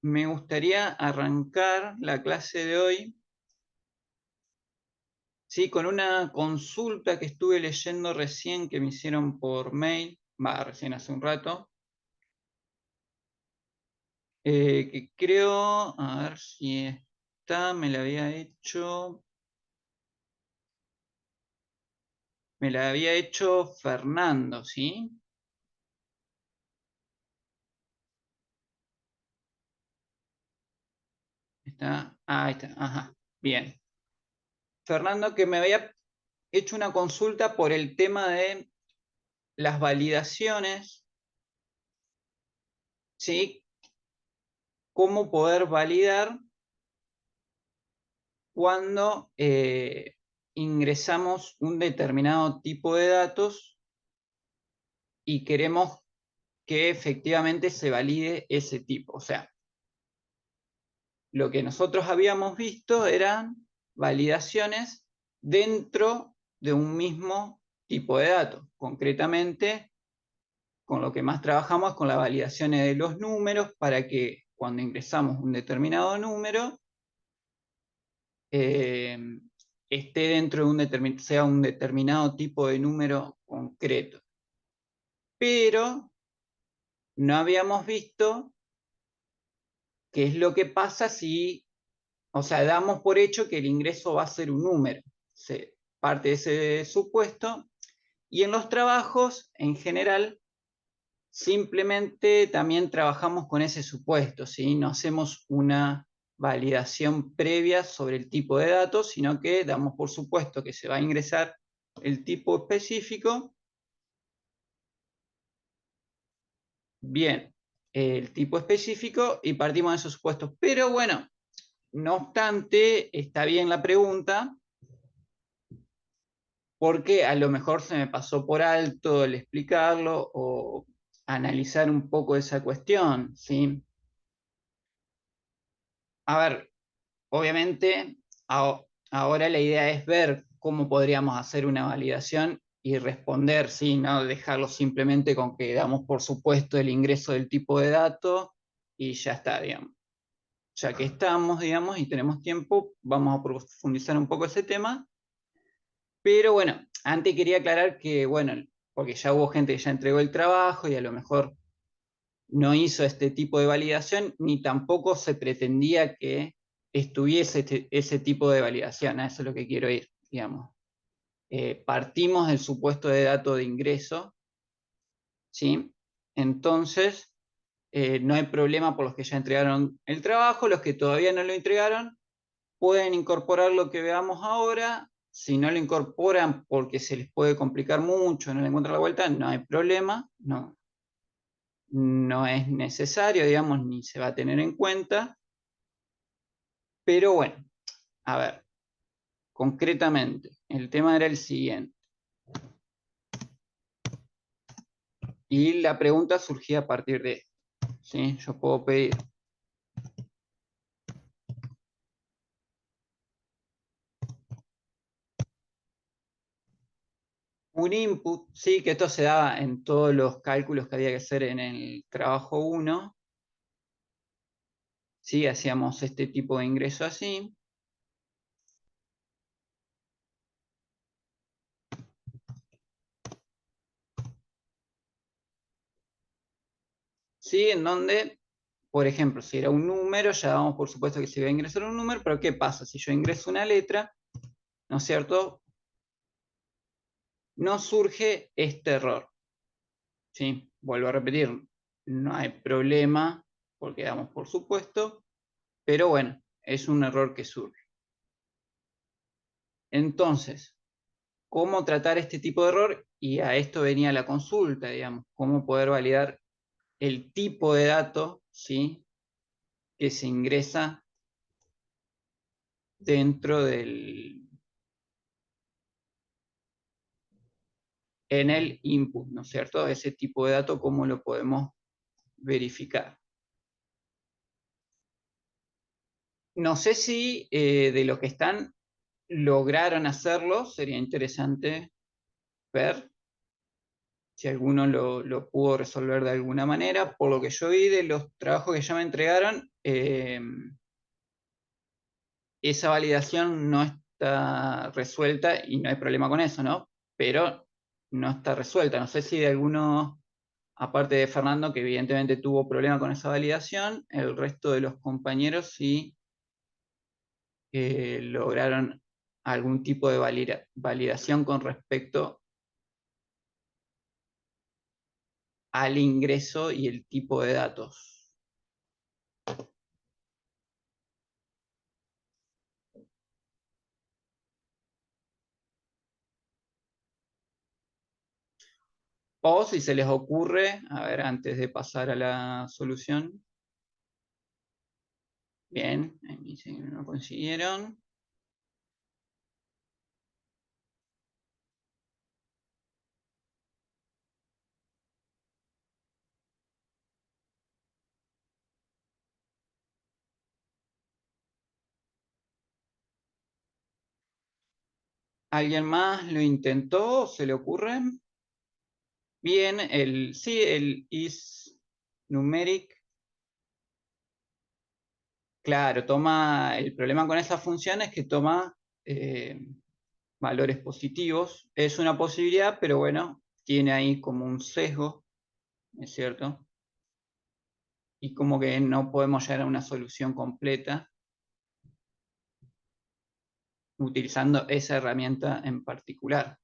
Me gustaría arrancar la clase de hoy, ¿sí? Con una consulta que estuve leyendo recién que me hicieron por mail, recién hace un rato, que creo, a ver si está, me la había hecho Fernando, ¿sí? Está, ahí está, ajá, bien. Fernando, que me había hecho una consulta por el tema de las validaciones, ¿sí? Cómo poder validar cuando ingresamos un determinado tipo de datos y queremos que efectivamente se valide ese tipo. O sea, lo que nosotros habíamos visto eran validaciones dentro de un mismo tipo de datos. Concretamente, con lo que más trabajamos es con las validaciones de los números para que cuando ingresamos un determinado número, eh, esté dentro de sea un determinado tipo de número concreto. Pero no habíamos visto qué es lo que pasa si, o sea, damos por hecho que el ingreso va a ser un número. Se parte de ese supuesto y en los trabajos, en general, simplemente también trabajamos con ese supuesto, ¿sí? No hacemos una validación previa sobre el tipo de datos, sino que damos por supuesto que se va a ingresar el tipo específico. Bien, el tipo específico y partimos de esos supuestos. Pero bueno, no obstante, está bien la pregunta, porque a lo mejor se me pasó por alto el explicarlo o analizar un poco esa cuestión, ¿sí? A ver, obviamente, ahora la idea es ver cómo podríamos hacer una validación y responder, ¿sí? No dejarlo simplemente con que damos por supuesto el ingreso del tipo de dato y ya está, digamos. Ya que estamos, digamos, y tenemos tiempo, vamos a profundizar un poco ese tema. Pero bueno, antes quería aclarar que, bueno, porque ya hubo gente que ya entregó el trabajo y a lo mejor no hizo este tipo de validación, ni tampoco se pretendía que estuviese ese tipo de validación. A eso es lo que quiero ir, digamos. Partimos del supuesto de dato de ingreso, ¿sí? Entonces, no hay problema por los que ya entregaron el trabajo, los que todavía no lo entregaron pueden incorporar lo que veamos ahora. Si no lo incorporan porque se les puede complicar mucho, no le encuentran la vuelta, no hay problema, no es necesario, digamos, ni se va a tener en cuenta. Pero bueno, a ver, concretamente, el tema era el siguiente. Y la pregunta surgía a partir de esto, ¿sí? Yo puedo pedir un input, sí, que esto se daba en todos los cálculos que había que hacer en el trabajo 1, ¿sí? Hacíamos este tipo de ingreso así. ¿Sí? En donde, por ejemplo, si era un número, ya damos por supuesto que se iba a ingresar un número, pero ¿qué pasa? Si yo ingreso una letra, ¿no es cierto? No surge este error, ¿sí? Vuelvo a repetir, no hay problema, porque damos por supuesto, pero bueno, es un error que surge. Entonces, ¿cómo tratar este tipo de error? Y a esto venía la consulta, digamos, cómo poder validar el tipo de dato, ¿sí? Que se ingresa dentro en el input, ¿no es cierto? Ese tipo de dato, ¿cómo lo podemos verificar? No sé si de lo que están lograron hacerlo, sería interesante ver. si alguno lo pudo resolver de alguna manera. Por lo que yo vi de los trabajos que ya me entregaron, esa validación no está resuelta y no hay problema con eso, ¿no? Pero no está resuelta. No sé si de alguno, aparte de Fernando, que evidentemente tuvo problema con esa validación, el resto de los compañeros sí lograron algún tipo de validación con respecto al ingreso y el tipo de datos. O si se les ocurre, a ver, antes de pasar a la solución. Bien, ahí me dicen que no consiguieron. ¿Alguien más lo intentó? ¿Se le ocurre? Bien, sí, el is numeric, claro, toma, el problema con esa función es que toma eh, valores positivos. Es una posibilidad, pero bueno, tiene ahí como un sesgo, ¿es cierto? Y como que no podemos llegar a una solución completa utilizando esa herramienta en particular.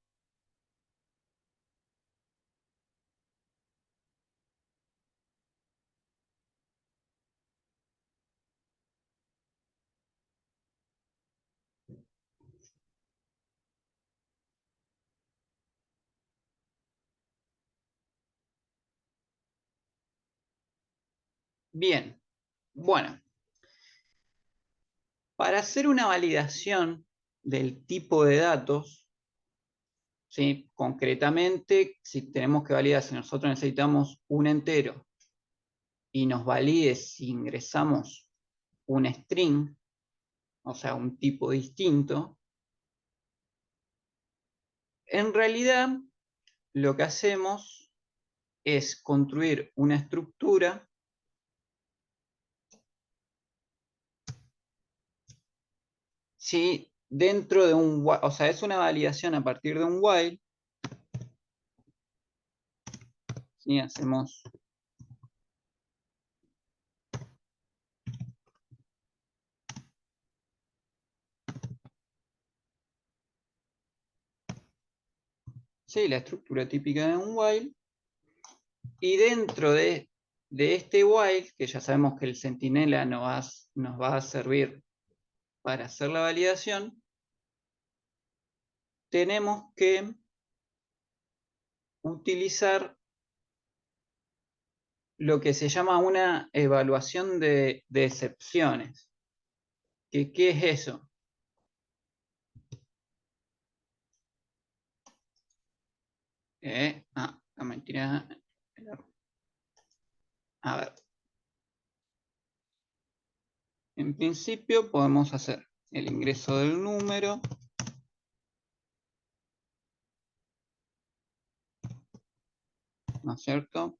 Bien, bueno, para hacer una validación del tipo de datos, ¿sí? Concretamente, si tenemos que validar si nosotros necesitamos un entero y nos valide si ingresamos un string, o sea, un tipo distinto, en realidad lo que hacemos es construir una estructura, ¿sí? Dentro de un while, o sea, es una validación a partir de un while, ¿sí? Hacemos ¿sí? La estructura típica de un while, y dentro de este while, que ya sabemos que el centinela nos va a servir para hacer la validación, tenemos que utilizar lo que se llama una evaluación de excepciones. ¿Qué es eso? La mentira. A ver, en principio podemos hacer el ingreso del número, ¿no es cierto?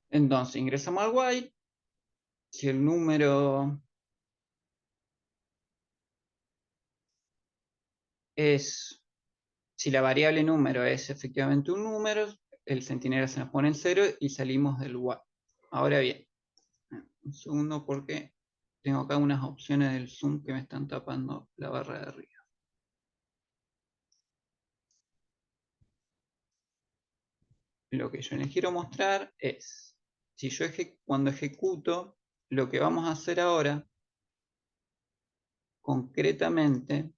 Entonces ingresamos al while, si el número es, si la variable número es efectivamente un número, el centinela se nos pone en 0 y salimos del while. Ahora bien, un segundo porque tengo acá unas opciones del zoom que me están tapando la barra de arriba. Lo que yo les quiero mostrar es, si yo cuando ejecuto, lo que vamos a hacer ahora, concretamente,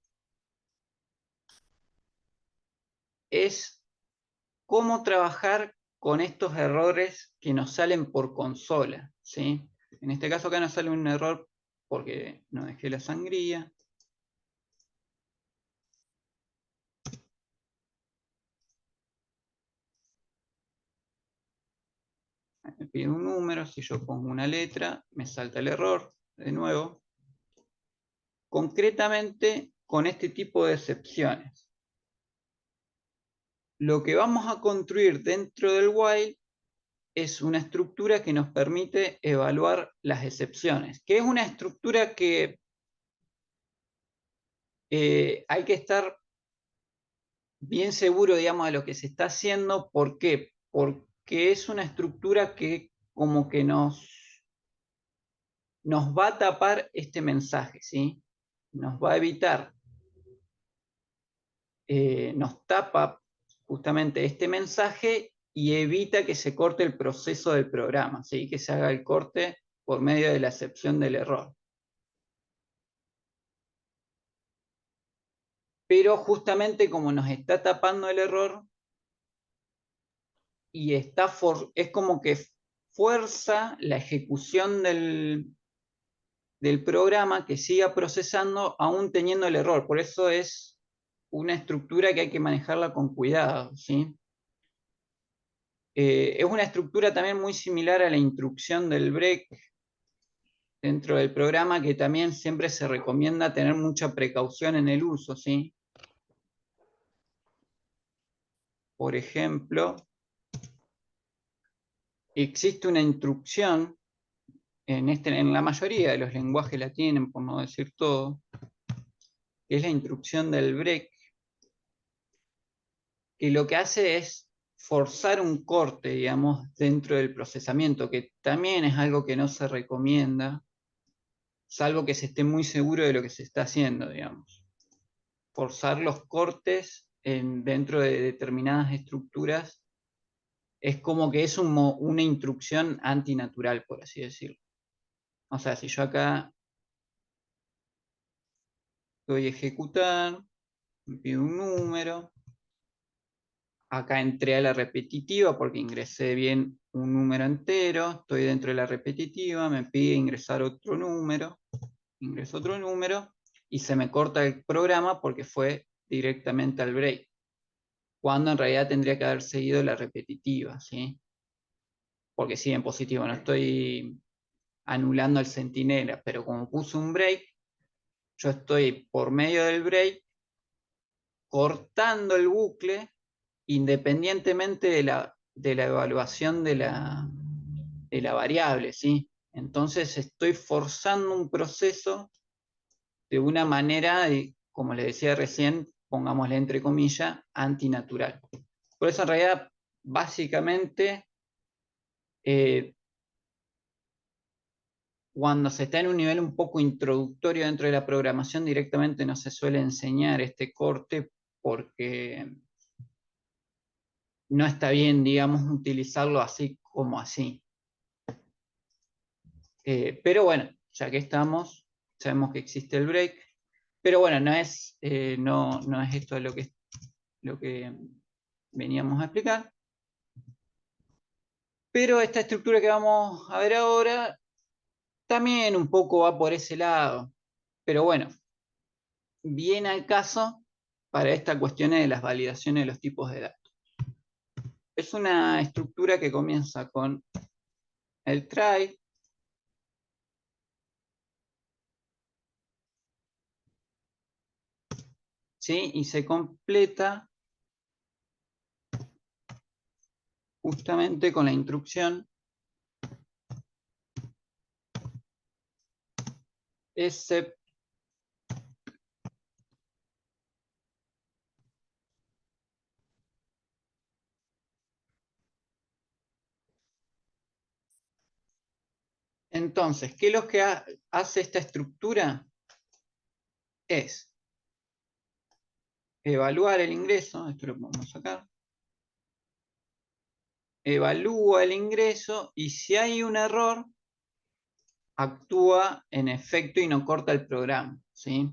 es cómo trabajar con estos errores que nos salen por consola, ¿sí? En este caso acá nos sale un error porque no dejé la sangría. me pide un número, si yo pongo una letra, me salta el error, de nuevo. Concretamente, con este tipo de excepciones. Lo que vamos a construir dentro del while es una estructura que nos permite evaluar las excepciones, que es una estructura que hay que estar bien seguro, digamos, de lo que se está haciendo. ¿Por qué? Porque es una estructura que como que nos va a tapar este mensaje, ¿sí? Nos va a evitar, nos tapa justamente este mensaje y evita que se corte el proceso del programa, ¿sí? Que se haga el corte por medio de la excepción del error. Pero justamente como nos está tapando el error y es como que fuerza la ejecución del programa que siga procesando aún teniendo el error. Por eso es una estructura que hay que manejarla con cuidado, ¿sí? Es una estructura también muy similar a la instrucción del break dentro del programa, que también siempre se recomienda tener mucha precaución en el uso, ¿sí? Por ejemplo, existe una instrucción, en la mayoría de los lenguajes la tienen, por no decir todo, que es la instrucción del break, que lo que hace es forzar un corte, digamos, dentro del procesamiento, que también es algo que no se recomienda, salvo que se esté muy seguro de lo que se está haciendo, digamos. Forzar los cortes dentro de determinadas estructuras es como que es una instrucción antinatural, por así decirlo. O sea, si yo acá doy ejecutar, me pide un número, acá entré a la repetitiva porque ingresé bien un número entero, estoy dentro de la repetitiva, me pide ingresar otro número, ingreso otro número y se me corta el programa porque fue directamente al break, cuando en realidad tendría que haber seguido la repetitiva, ¿sí? Porque sí, en positivo, no estoy anulando el centinela, pero como puse un break, yo estoy por medio del break cortando el bucle independientemente de la evaluación de la variable, ¿sí? Entonces estoy forzando un proceso de una manera, como le decía recién, pongámosle entre comillas, antinatural. Por eso en realidad, básicamente, eh, cuando se está en un nivel un poco introductorio dentro de la programación, directamente no se suele enseñar este corte porque no está bien, digamos, utilizarlo así como así. Pero bueno, ya que estamos, sabemos que existe el break. Pero bueno, no es esto lo que veníamos a explicar. Pero esta estructura que vamos a ver ahora también un poco va por ese lado. Pero bueno, viene al caso para esta cuestión de las validaciones de los tipos de datos. Es una estructura que comienza con el try, ¿sí? Y se completa justamente con la instrucción except. Entonces, ¿qué es lo que hace esta estructura? Es evaluar el ingreso, esto lo podemos sacar, evalúa el ingreso y si hay un error, actúa en efecto y no corta el programa, ¿sí?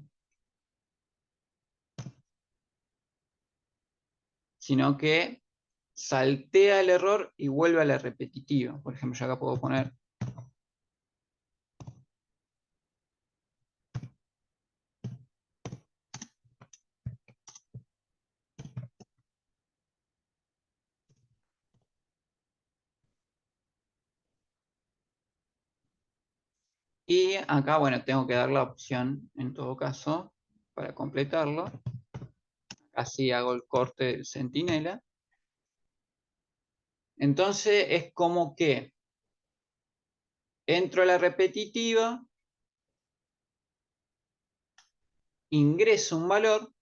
Sino que saltea el error y vuelve a la repetitiva. Por ejemplo, yo acá puedo poner Y acá, bueno, tengo que dar la opción, en todo caso, para completarlo. Así hago el corte del centinela. Entonces es como que entro a la repetitiva, ingreso un valor,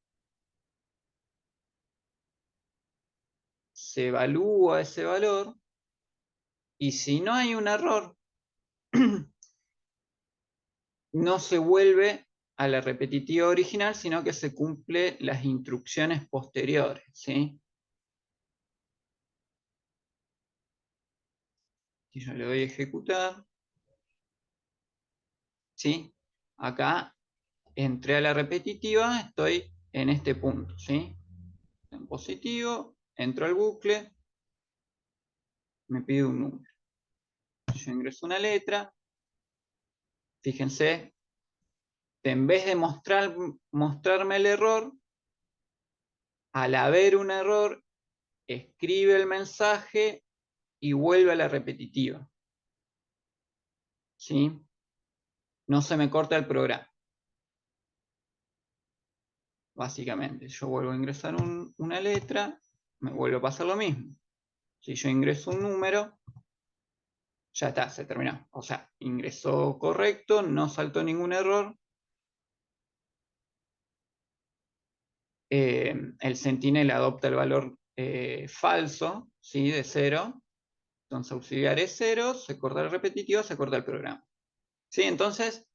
se evalúa ese valor, y si no hay un error, no se vuelve a la repetitiva original, sino que se cumple las instrucciones posteriores, ¿sí? Si yo le doy a ejecutar, ¿sí? Acá entré a la repetitiva, estoy en este punto, ¿sí? En positivo, entro al bucle, me pide un número. Yo ingreso una letra, fíjense, en vez de mostrarme el error, al haber un error, escribe el mensaje y vuelve a la repetitiva, ¿sí? No se me corta el programa. Básicamente, yo vuelvo a ingresar una letra, me vuelve a pasar lo mismo. Si yo ingreso un número, ya está, se terminó. O sea, ingresó correcto, no saltó ningún error. El centinela adopta el valor falso, ¿sí? De 0. Entonces, auxiliar es 0, se corta el repetitivo, se corta el programa. ¿Sí? Entonces,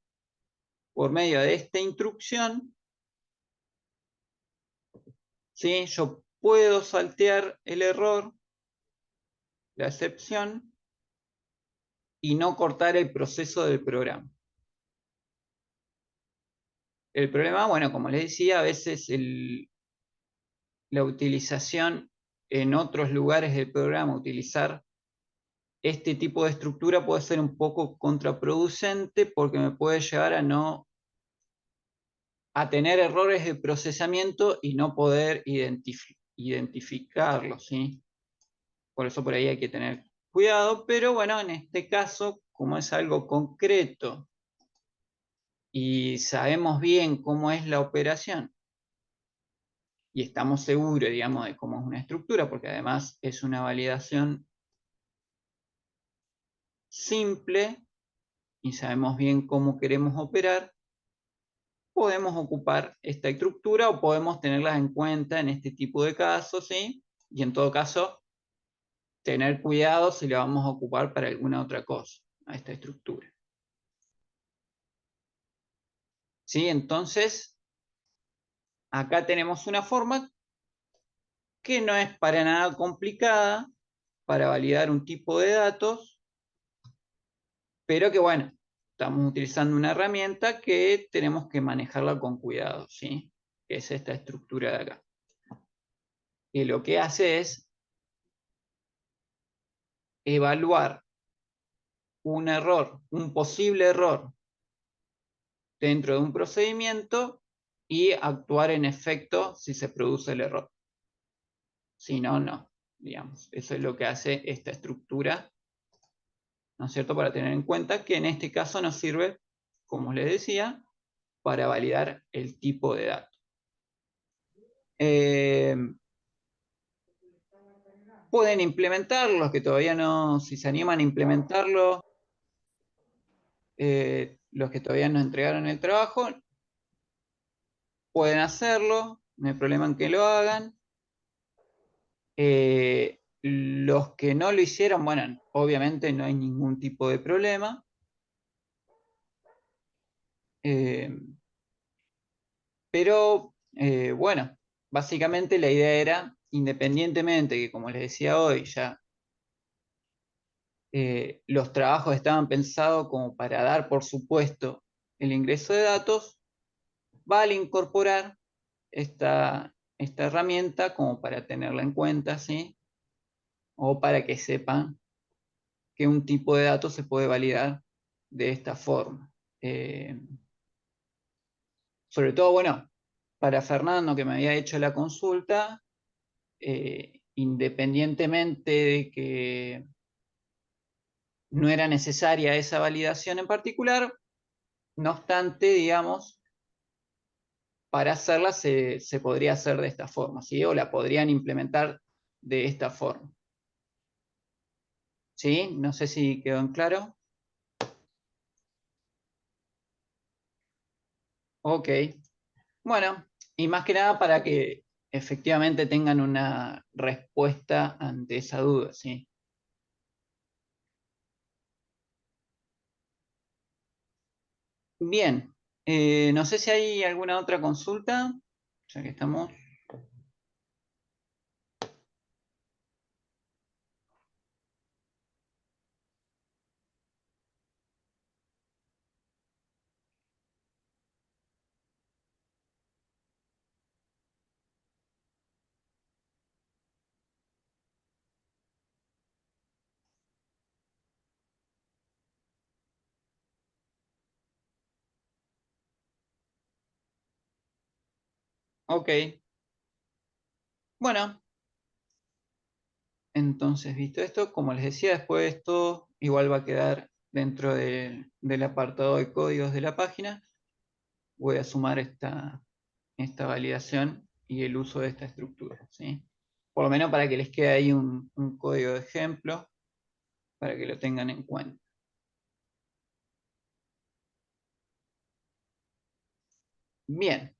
por medio de esta instrucción, ¿sí? Yo puedo saltear el error, la excepción, y no cortar el proceso del programa. El problema, bueno, como les decía, a veces la utilización en otros lugares del programa, utilizar este tipo de estructura puede ser un poco contraproducente porque me puede llevar a tener errores de procesamiento y no poder identificarlos, ¿sí? Por eso por ahí hay que tener cuidado, pero bueno, en este caso, como es algo concreto y sabemos bien cómo es la operación y estamos seguros, digamos, de cómo es una estructura, porque además es una validación simple y sabemos bien cómo queremos operar, podemos ocupar esta estructura o podemos tenerlas en cuenta en este tipo de casos, ¿sí? Y en todo caso, tener cuidado si la vamos a ocupar para alguna otra cosa, a esta estructura. ¿Sí? Entonces, acá tenemos una forma que no es para nada complicada para validar un tipo de datos, pero que bueno, estamos utilizando una herramienta que tenemos que manejarla con cuidado, ¿sí? Que es esta estructura de acá. Y lo que hace es evaluar un error, un posible error dentro de un procedimiento y actuar en efecto si se produce el error. Si no, no, digamos. Eso es lo que hace esta estructura, ¿no es cierto? Para tener en cuenta que en este caso nos sirve, como les decía, para validar el tipo de dato. Eh, pueden implementarlo, los que todavía no, si se animan a implementarlo, los que todavía no entregaron el trabajo, pueden hacerlo, no hay problema en que lo hagan. Los que no lo hicieron, bueno, obviamente no hay ningún tipo de problema. Eh, pero bueno, básicamente la idea era, independientemente que como les decía hoy, ya los trabajos estaban pensados como para dar por supuesto el ingreso de datos, vale incorporar esta herramienta como para tenerla en cuenta, ¿sí? O para que sepan que un tipo de datos se puede validar de esta forma. Eh, sobre todo, bueno, para Fernando que me había hecho la consulta, independientemente de que no era necesaria esa validación en particular, No obstante, digamos, para hacerla se podría hacer de esta forma, ¿sí? O la podrían implementar de esta forma. ¿Sí? No sé si quedó en claro. Ok. Bueno, y más que nada para que efectivamente tengan una respuesta ante esa duda, ¿sí? Bien, no sé si hay alguna otra consulta, ya que estamos. Ok, bueno, entonces visto esto, como les decía, después esto igual va a quedar dentro del apartado de códigos de la página. Voy a sumar esta validación y el uso de esta estructura, ¿sí? Por lo menos para que les quede ahí un código de ejemplo, para que lo tengan en cuenta. Bien,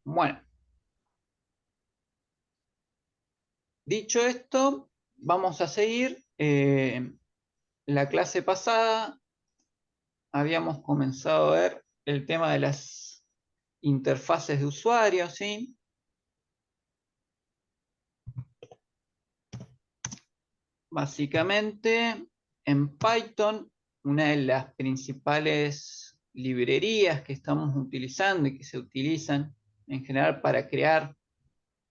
bueno, dicho esto, vamos a seguir. La clase pasada habíamos comenzado a ver el tema de las interfaces de usuario, ¿sí? Básicamente, en Python, una de las principales librerías que estamos utilizando y que se utilizan en general para crear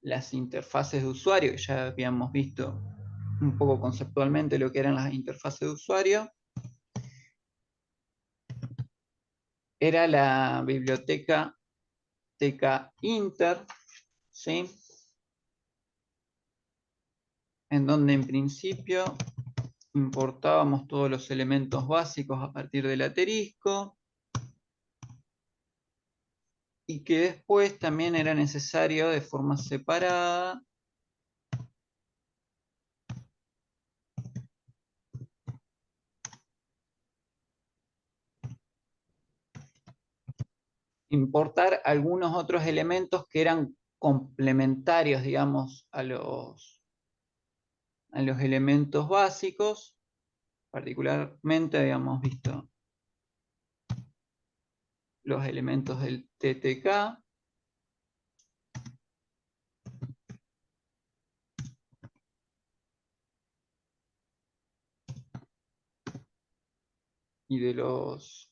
las interfaces de usuario, que ya habíamos visto un poco conceptualmente lo que eran las interfaces de usuario, era la biblioteca TK-Inter, ¿sí? En donde en principio importábamos todos los elementos básicos a partir del asterisco y que después también era necesario de forma separada importar algunos otros elementos que eran complementarios, digamos, a los elementos básicos. Particularmente habíamos visto los elementos del TTK y de los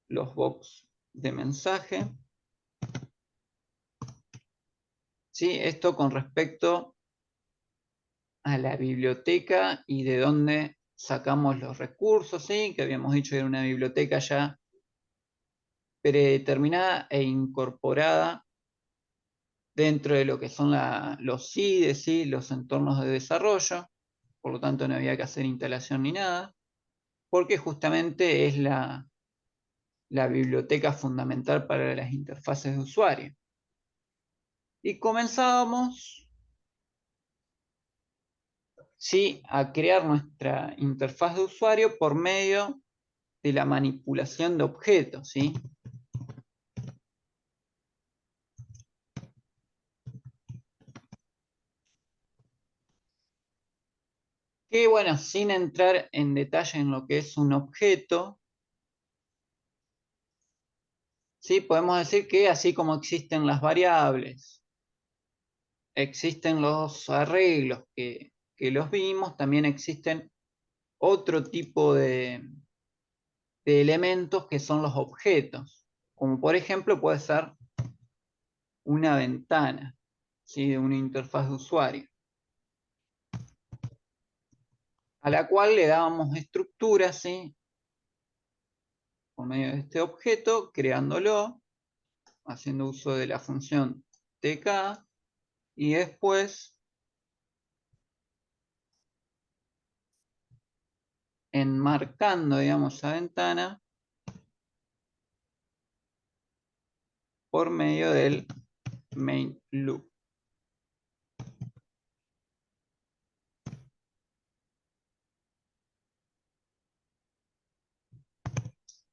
box de mensaje. ¿Sí? Esto con respecto a la biblioteca y de dónde sacamos los recursos, ¿sí? Que habíamos dicho que era una biblioteca ya predeterminada e incorporada dentro de lo que son los IDEs, ¿sí? Los entornos de desarrollo, por lo tanto no había que hacer instalación ni nada, porque justamente es la biblioteca fundamental para las interfaces de usuario. Y comenzábamos, ¿sí? A crear nuestra interfaz de usuario por medio de la manipulación de objetos, ¿sí? Que bueno, sin entrar en detalle en lo que es un objeto, ¿sí? Podemos decir que así como existen las variables, existen los arreglos que los vimos, también existen otro tipo de elementos que son los objetos, como por ejemplo puede ser una ventana, ¿sí? De una interfaz de usuario, a la cual le dábamos estructura, ¿sí? Por medio de este objeto, creándolo, haciendo uso de la función tk, y después enmarcando, digamos, esa ventana por medio del main loop.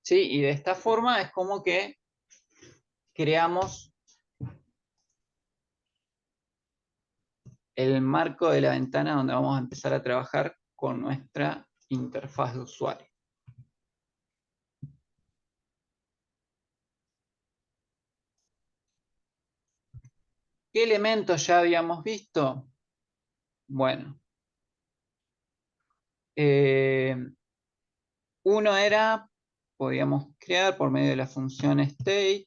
¿Sí? Y de esta forma es como que creamos el marco de la ventana donde vamos a empezar a trabajar con nuestra interfaz de usuario. ¿Qué elementos ya habíamos visto? Bueno, uno era, podíamos crear por medio de la función state,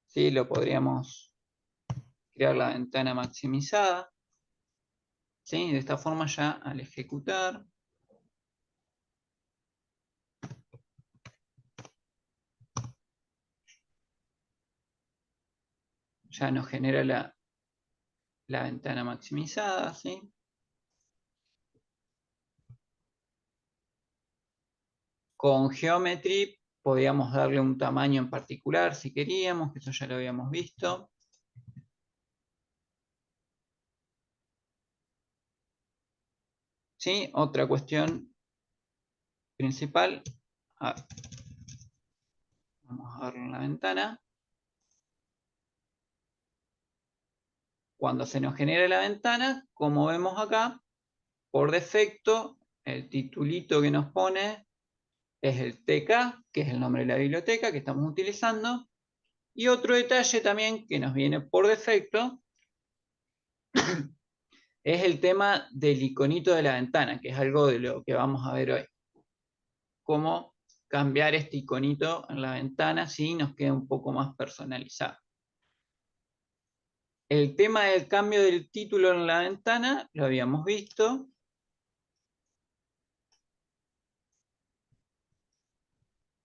¿sí? Lo podríamos crear la ventana maximizada, ¿sí? De esta forma ya al ejecutar, ya nos genera la ventana maximizada, ¿sí? Con Geometry podíamos darle un tamaño en particular si queríamos, que eso ya lo habíamos visto. ¿Sí? Otra cuestión principal. Vamos a darle en la ventana. Cuando se nos genera la ventana, como vemos acá, por defecto, el titulito que nos pone es el TK, que es el nombre de la biblioteca que estamos utilizando. Y otro detalle también que nos viene por defecto es el tema del iconito de la ventana, que es algo de lo que vamos a ver hoy. Cómo cambiar este iconito en la ventana si nos queda un poco más personalizado. El tema del cambio del título en la ventana lo habíamos visto.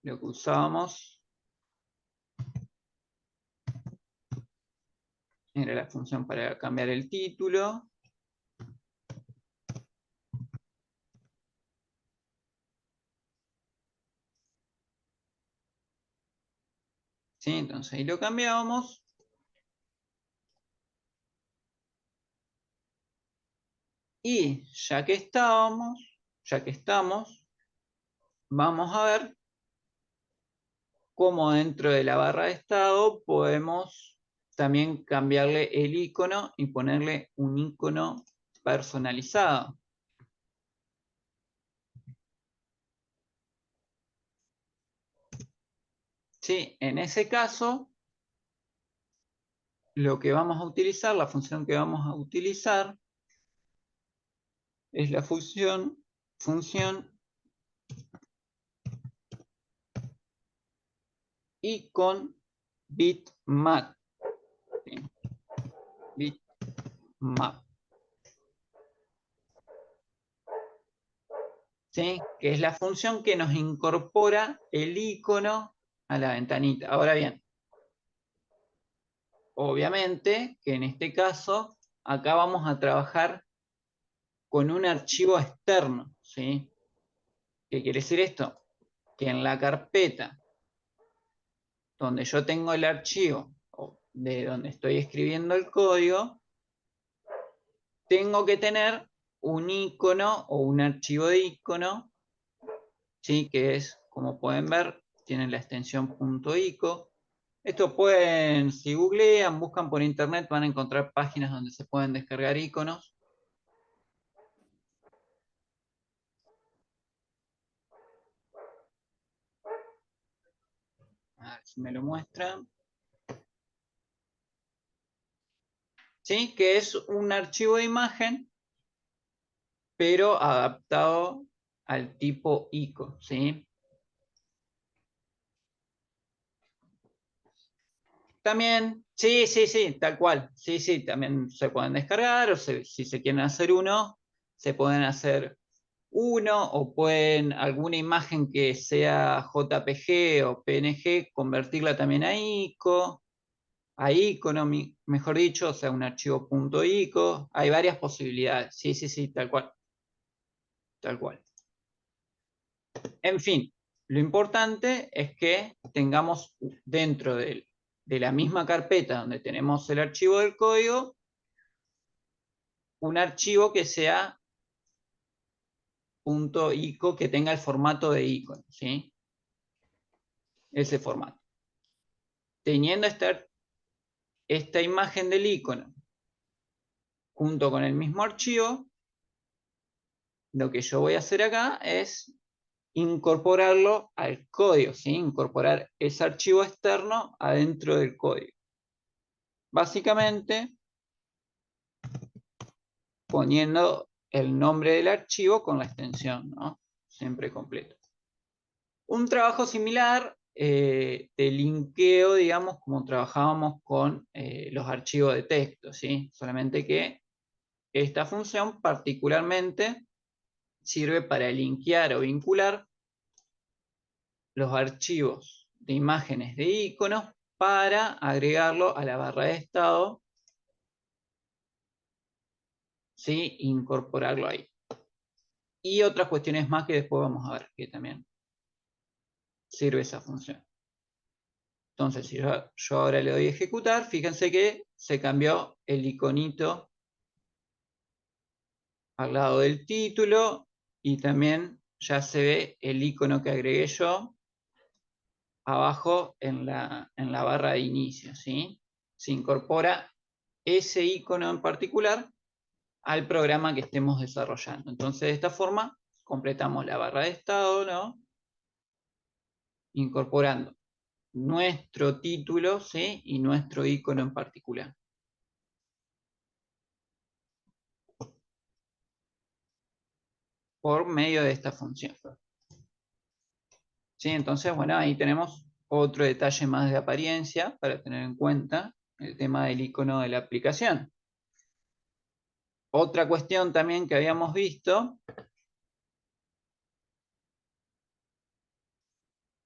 Lo que usábamos era la función para cambiar el título. ¿Sí? Entonces ahí lo cambiábamos. Y ya que estamos, vamos a ver cómo dentro de la barra de estado podemos también cambiarle el icono y ponerle un icono personalizado. Sí, en ese caso, lo que vamos a utilizar, la función que vamos a utilizar, es la función icon bitmap. ¿Sí? Bitmap. ¿Sí? Que es la función que nos incorpora el icono a la ventanita. Ahora bien, obviamente que en este caso, acá vamos a trabajar con un archivo externo. ¿Sí? ¿Qué quiere decir esto? Que en la carpeta donde yo tengo el archivo, de donde estoy escribiendo el código, tengo que tener un icono o un archivo de icono, ¿sí? Que es, como pueden ver, tienen la extensión .ico. Esto pueden, si googlean, buscan por internet, van a encontrar páginas donde se pueden descargar iconos. A ver si me lo muestran. ¿Sí? Que es un archivo de imagen, pero adaptado al tipo ICO, ¿sí? También, sí, sí, sí, tal cual. Sí, sí, también se pueden descargar, o si se quieren hacer uno, se pueden hacer uno, o pueden alguna imagen que sea JPG o PNG, convertirla también a ICO. a icono, mejor dicho, o sea, un archivo .ico. Hay varias posibilidades. Sí, sí, sí, tal cual. Tal cual. En fin, lo importante es que tengamos dentro de la misma carpeta donde tenemos el archivo del código, un archivo que sea .ico, que tenga el formato de icono, ¿sí? Ese formato. Teniendo esta imagen del icono junto con el mismo archivo, lo que yo voy a hacer acá es incorporarlo al código, ¿sí? Incorporar ese archivo externo adentro del código. Básicamente, poniendo el nombre del archivo con la extensión, ¿no? Siempre completo. Un trabajo similar de linkeo, digamos, como trabajábamos con los archivos de texto, ¿sí? Solamente que esta función particularmente sirve para linkear o vincular los archivos de imágenes de iconos para agregarlo a la barra de estado, ¿sí? Incorporarlo ahí. Y otras cuestiones más que después vamos a ver que también sirve esa función. Entonces, si yo ahora le doy a ejecutar, fíjense que se cambió el iconito al lado del título y también ya se ve el icono que agregué yo abajo en la barra de inicio, ¿sí? Se incorpora ese icono en particular al programa que estemos desarrollando. Entonces, de esta forma, completamos la barra de estado, ¿no? Incorporando nuestro título, ¿sí? Y nuestro icono en particular. Por medio de esta función. ¿Sí? Entonces, bueno, ahí tenemos otro detalle más de apariencia para tener en cuenta el tema del icono de la aplicación. Otra cuestión también que habíamos visto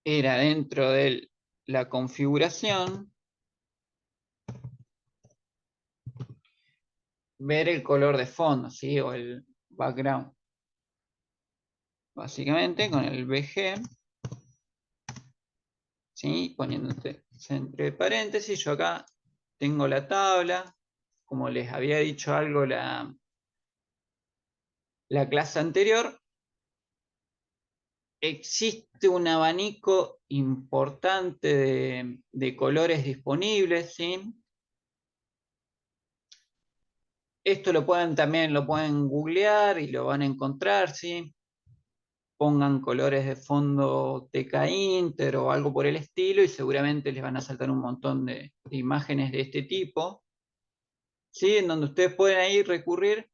era dentro de la configuración ver el color de fondo, ¿sí? O el background. Básicamente con el BG, ¿sí? Poniéndote entre paréntesis, yo acá tengo la tabla, como les había dicho algo la clase anterior, existe un abanico importante de colores disponibles, ¿sí? Esto también lo pueden googlear y lo van a encontrar, ¿sí? Pongan colores de fondo TK Inter o algo por el estilo y seguramente les van a saltar un montón de imágenes de este tipo, ¿sí? En donde ustedes pueden ahí recurrir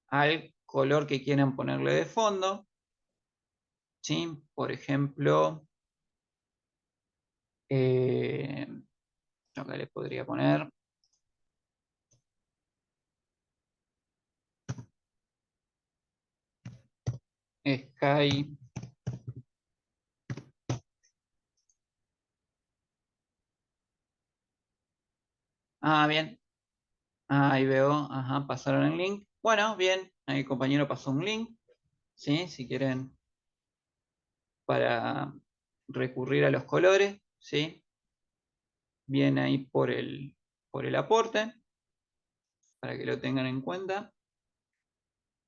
al color que quieran ponerle de fondo, ¿sí? Por ejemplo, yo acá le podría poner Sky. Ah, bien. Ahí veo, ajá, pasaron el link. Bueno, bien, ahí el compañero pasó un link, ¿sí? Si quieren, para recurrir a los colores, ¿sí? Viene ahí por el aporte, para que lo tengan en cuenta.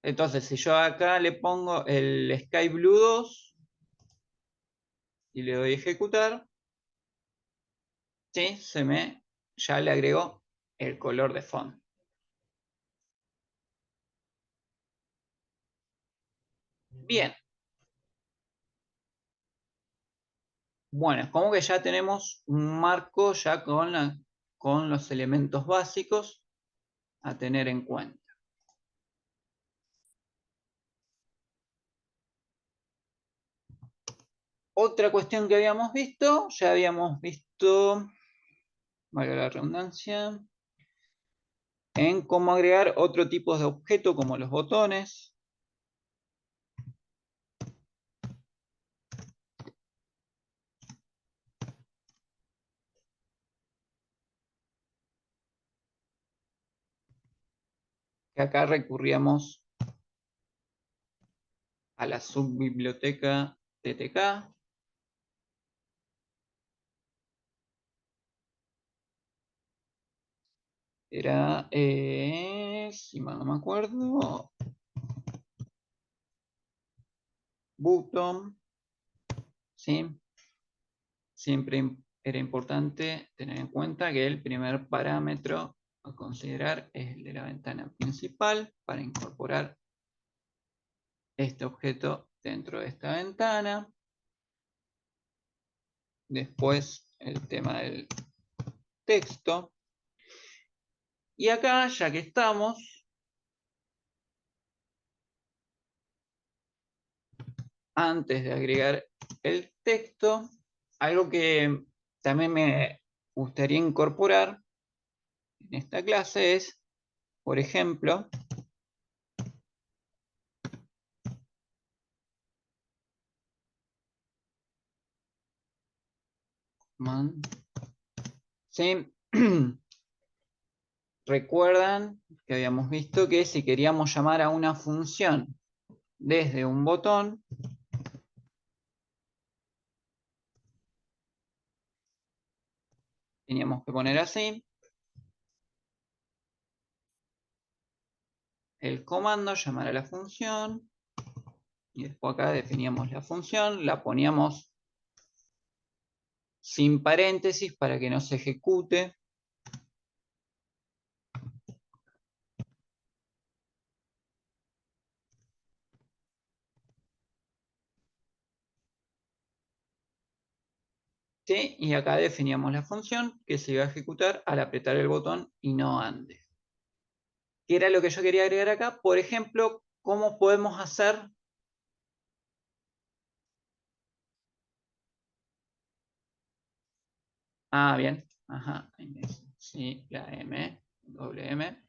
Entonces, si yo acá le pongo el Sky Blue 2 y le doy a ejecutar, ¿sí? Ya le agregó el color de fondo. Bien. Bueno, es como que ya tenemos un marco ya con los elementos básicos a tener en cuenta. Otra cuestión que ya habíamos visto, valga la redundancia, en cómo agregar otro tipo de objeto como los botones. que acá recurríamos a la subbiblioteca TTK. Era, si mal no me acuerdo, button, ¿sí? Siempre era importante tener en cuenta que el primer parámetro a considerar es el de la ventana principal para incorporar este objeto dentro de esta ventana. Después el tema del texto. Y acá, ya que estamos, antes de agregar el texto, algo que también me gustaría incorporar en esta clase es, por ejemplo, ¿sí? Recuerdan que habíamos visto que si queríamos llamar a una función desde un botón, teníamos que poner así el comando, llamar a la función, y después acá definíamos la función, la poníamos sin paréntesis para que no se ejecute. ¿Sí? Y acá definíamos la función que se iba a ejecutar al apretar el botón y no antes. ¿Qué era lo que yo quería agregar acá? Por ejemplo, ¿cómo podemos hacer? Ah, bien. Ajá. Sí, la M, doble M.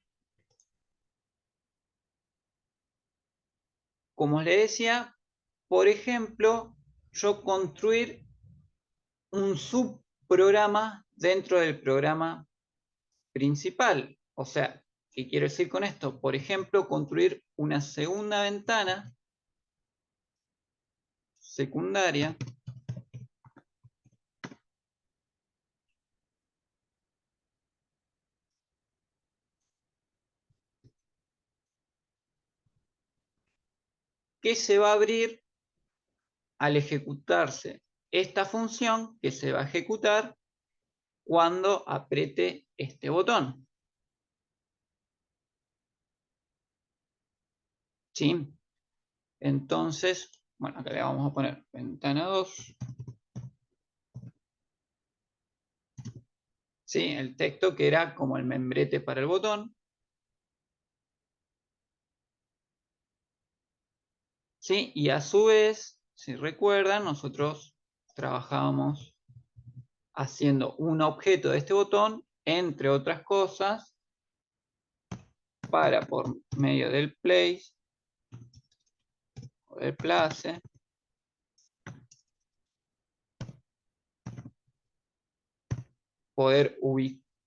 Como les decía, por ejemplo, yo construir un subprograma dentro del programa principal. O sea, ¿qué quiero decir con esto? Por ejemplo, construir una segunda ventana secundaria que se va a abrir al ejecutarse esta función que se va a ejecutar cuando apriete este botón. ¿Sí? Entonces, bueno, acá le vamos a poner ventana 2. ¿Sí? El texto que era como el membrete para el botón. ¿Sí? Y a su vez, si recuerdan, nosotros trabajábamos haciendo un objeto de este botón, entre otras cosas, para por medio del place o del place, poder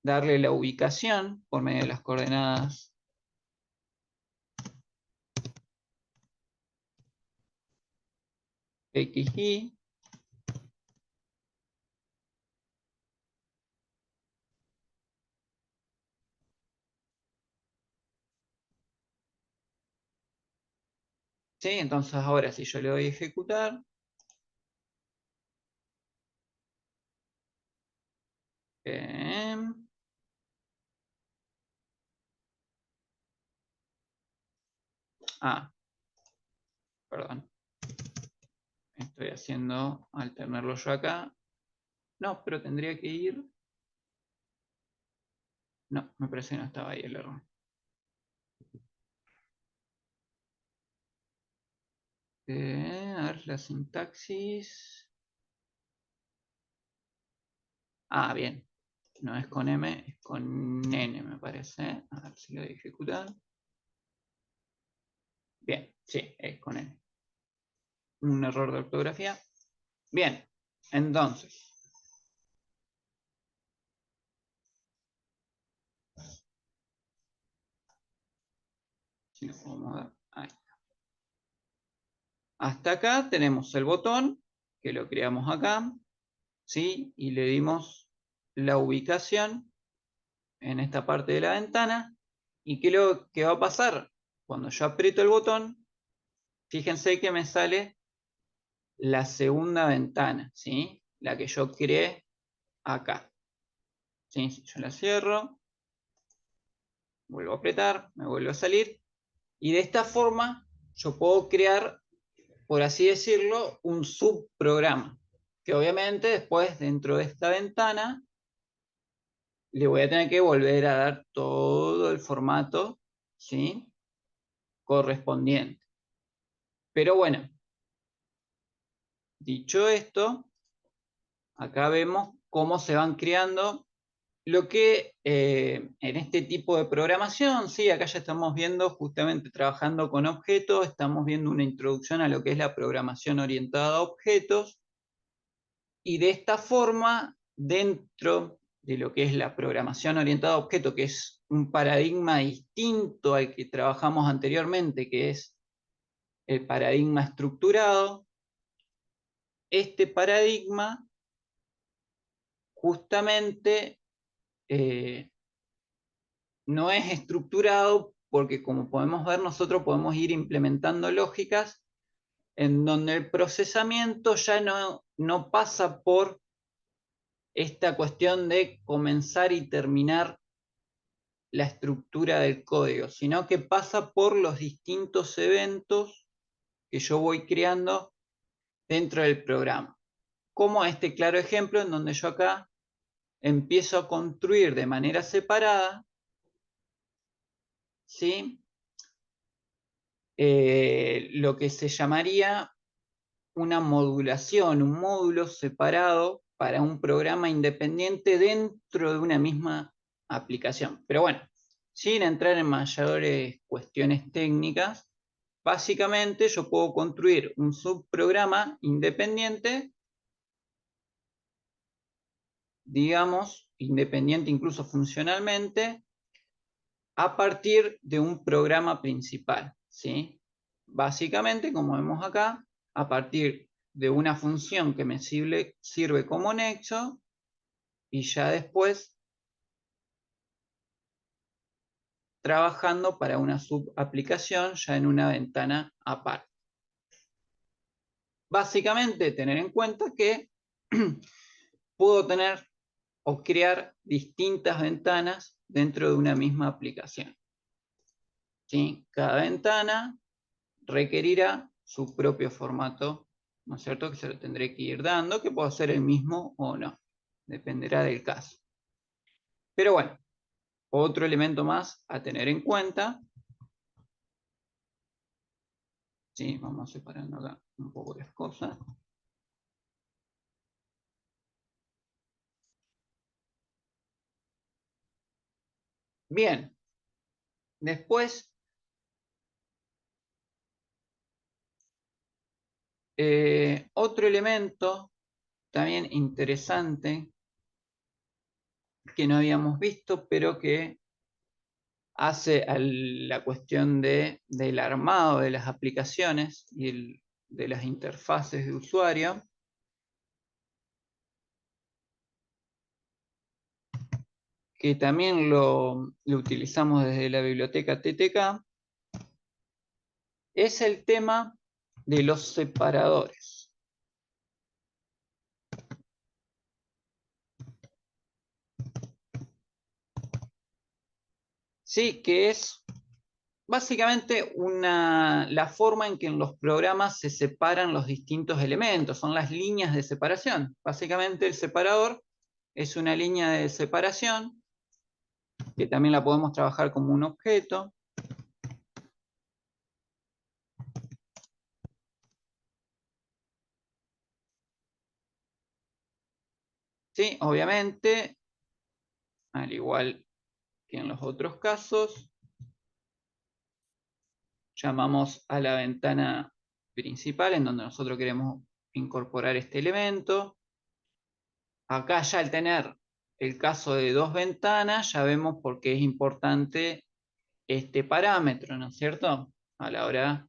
darle la ubicación por medio de las coordenadas x, y. ¿Sí? Entonces ahora si yo le doy a ejecutar, eh, perdón, estoy haciendo al tenerlo yo acá. No, pero tendría que ir. No, me parece que no estaba ahí el error. A ver, la sintaxis. Bien. No es con M, es con N, me parece. A ver si lo voy a ejecutar. Bien, sí, es con N. Un error de ortografía. Bien, entonces. Si lo podemos ver, ahí. Hasta acá tenemos el botón, que lo creamos acá, ¿sí? Y le dimos la ubicación en esta parte de la ventana. ¿Y qué es lo que va a pasar? Cuando yo aprieto el botón, fíjense que me sale la segunda ventana, ¿sí? La que yo creé acá. ¿Sí? Si yo la cierro, vuelvo a apretar, me vuelvo a salir. Y de esta forma yo puedo crear, por así decirlo, un subprograma. Que obviamente después dentro de esta ventana le voy a tener que volver a dar todo el formato, ¿sí? Correspondiente. Pero bueno, dicho esto, acá vemos cómo se van creando lo que en este tipo de programación, sí, acá ya estamos viendo justamente trabajando con objetos, estamos viendo una introducción a lo que es la programación orientada a objetos, y de esta forma, dentro de lo que es la programación orientada a objetos, que es un paradigma distinto al que trabajamos anteriormente, que es el paradigma estructurado, este paradigma justamente no es estructurado porque, como podemos ver, nosotros podemos ir implementando lógicas en donde el procesamiento ya no pasa por esta cuestión de comenzar y terminar la estructura del código, sino que pasa por los distintos eventos que yo voy creando dentro del programa. Como este claro ejemplo en donde yo acá empiezo a construir de manera separada, ¿sí? Lo que se llamaría una modulación, un módulo separado para un programa independiente dentro de una misma aplicación. Pero bueno, sin entrar en mayores cuestiones técnicas, básicamente yo puedo construir un subprograma independiente, digamos, independiente incluso funcionalmente, a partir de un programa principal, ¿sí? Básicamente, como vemos acá, a partir de una función que me sirve como nexo, y ya después trabajando para una subaplicación ya en una ventana aparte. Básicamente, tener en cuenta que puedo tener o crear distintas ventanas dentro de una misma aplicación, ¿sí? Cada ventana requerirá su propio formato, ¿no es cierto? Que se lo tendré que ir dando, que puede ser el mismo o no, dependerá del caso. Pero bueno, otro elemento más a tener en cuenta, ¿sí? Vamos separando acá un poco las cosas. Bien, después, otro elemento también interesante que no habíamos visto, pero que hace a la cuestión del armado de las aplicaciones y de las interfaces de usuario, que también lo utilizamos desde la biblioteca TTK, es el tema de los separadores. Sí, que es básicamente la forma en que en los programas se separan los distintos elementos, son las líneas de separación. Básicamente el separador es una línea de separación, que también la podemos trabajar como un objeto. Sí, obviamente, al igual que en los otros casos, llamamos a la ventana principal en donde nosotros queremos incorporar este elemento. Acá ya al tener el caso de dos ventanas, ya vemos por qué es importante este parámetro, ¿no es cierto? A la hora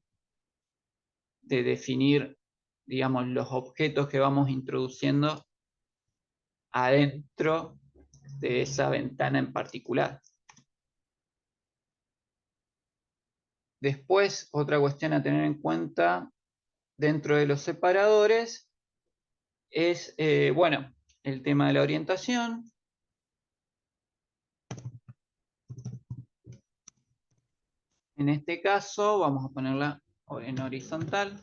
de definir, digamos, los objetos que vamos introduciendo adentro de esa ventana en particular. Después, otra cuestión a tener en cuenta dentro de los separadores es, bueno, el tema de la orientación. En este caso vamos a ponerla en horizontal.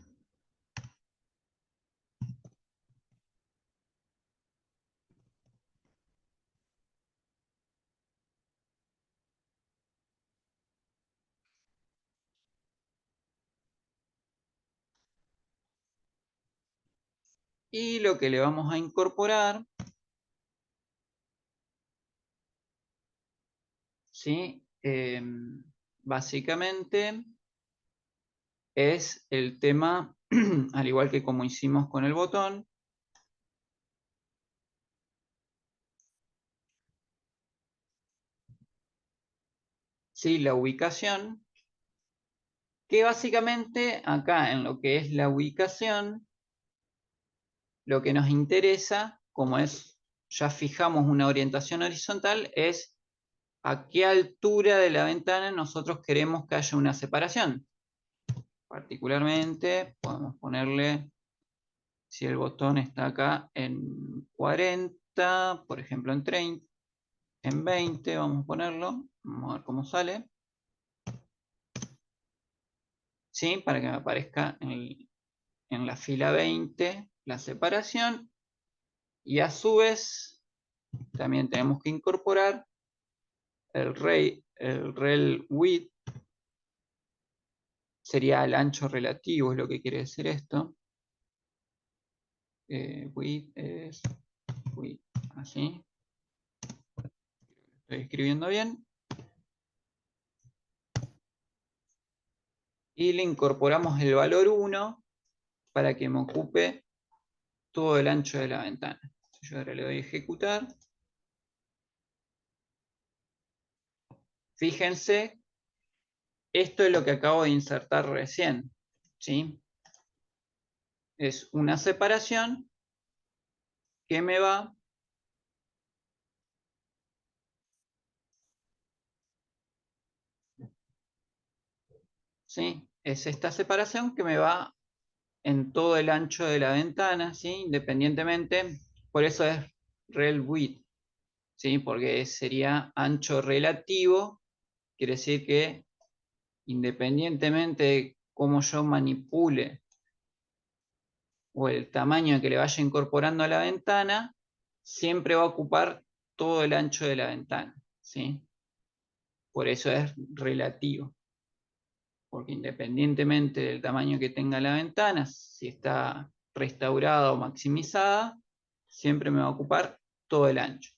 Y lo que le vamos a incorporar, ¿sí? Básicamente es el tema, al igual que como hicimos con el botón, ¿sí? La ubicación, que básicamente acá en lo que es la ubicación, lo que nos interesa, como es, ya fijamos una orientación horizontal, es a qué altura de la ventana nosotros queremos que haya una separación. Particularmente podemos ponerle, si el botón está acá en 40, por ejemplo en 30, en 20 vamos a ponerlo, vamos a ver cómo sale. ¿Sí? Para que me aparezca en la fila 20 la separación. Y a su vez también tenemos que incorporar el rel width, sería el ancho relativo, es lo que quiere decir esto. Width es width, así. Estoy escribiendo bien. Y le incorporamos el valor 1 para que me ocupe todo el ancho de la ventana. Yo ahora le doy a ejecutar. Fíjense, esto es lo que acabo de insertar recién, ¿sí? Es una separación que me va, ¿sí? Es esta separación que me va en todo el ancho de la ventana, ¿sí? Independientemente, por eso es rel width, ¿sí? Porque sería ancho relativo, quiere decir que independientemente de cómo yo manipule o el tamaño que le vaya incorporando a la ventana, siempre va a ocupar todo el ancho de la ventana, ¿sí? Por eso es relativo, porque independientemente del tamaño que tenga la ventana, si está restaurada o maximizada, siempre me va a ocupar todo el ancho.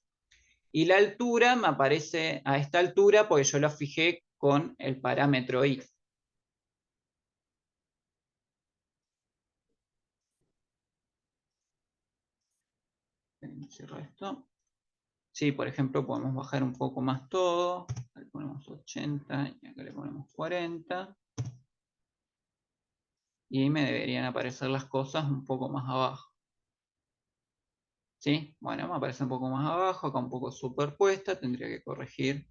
Y la altura me aparece a esta altura porque yo lo fijé con el parámetro i. Cierro esto. Sí, por ejemplo, podemos bajar un poco más todo. Le ponemos 80 y acá le ponemos 40. Y me deberían aparecer las cosas un poco más abajo. ¿Sí? Bueno, me aparece un poco más abajo, acá un poco superpuesta. Tendría que corregir.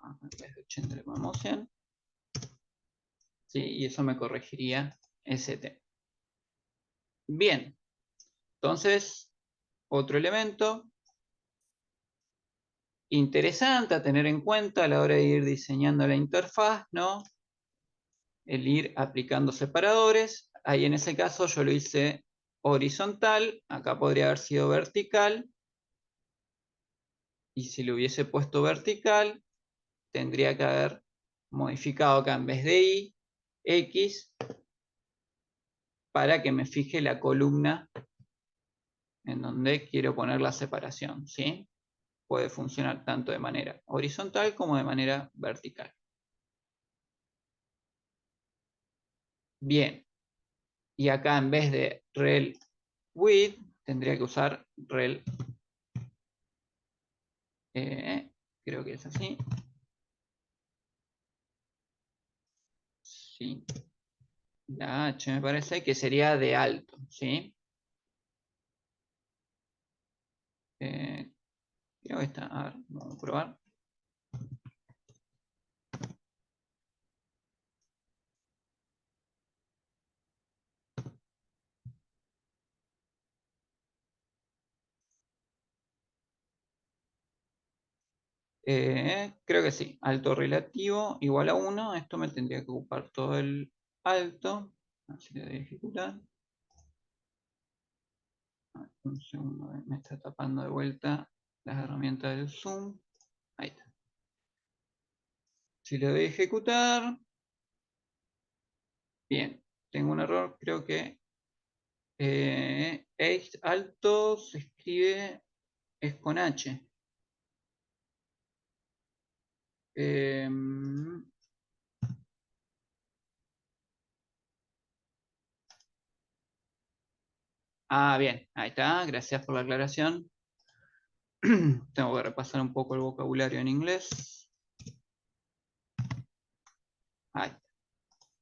En vez de 80 le ponemos 100. ¿Sí? Y eso me corregiría ese tema. Bien. Entonces, otro elemento interesante a tener en cuenta a la hora de ir diseñando la interfaz, ¿no? El ir aplicando separadores. Ahí en ese caso yo lo hice horizontal, acá podría haber sido vertical, y si lo hubiese puesto vertical, tendría que haber modificado acá en vez de Y, X, para que me fije la columna en donde quiero poner la separación, ¿sí? Puede funcionar tanto de manera horizontal como de manera vertical. Bien, y acá en vez de rel width, tendría que usar rel, que creo que es así. Sí. La H me parece que sería de alto, ¿sí? Creo que está, a ver, vamos a probar. Creo que sí, alto relativo igual a 1. Esto me tendría que ocupar todo el alto. Así que voy a ejecutar. Un segundo, me está tapando de vuelta las herramientas del zoom. Ahí está. Si le doy a ejecutar, bien, tengo un error, creo que alto se escribe, es con H. Bien, ahí está, gracias por la aclaración. Tengo que repasar un poco el vocabulario en inglés. Ahí está.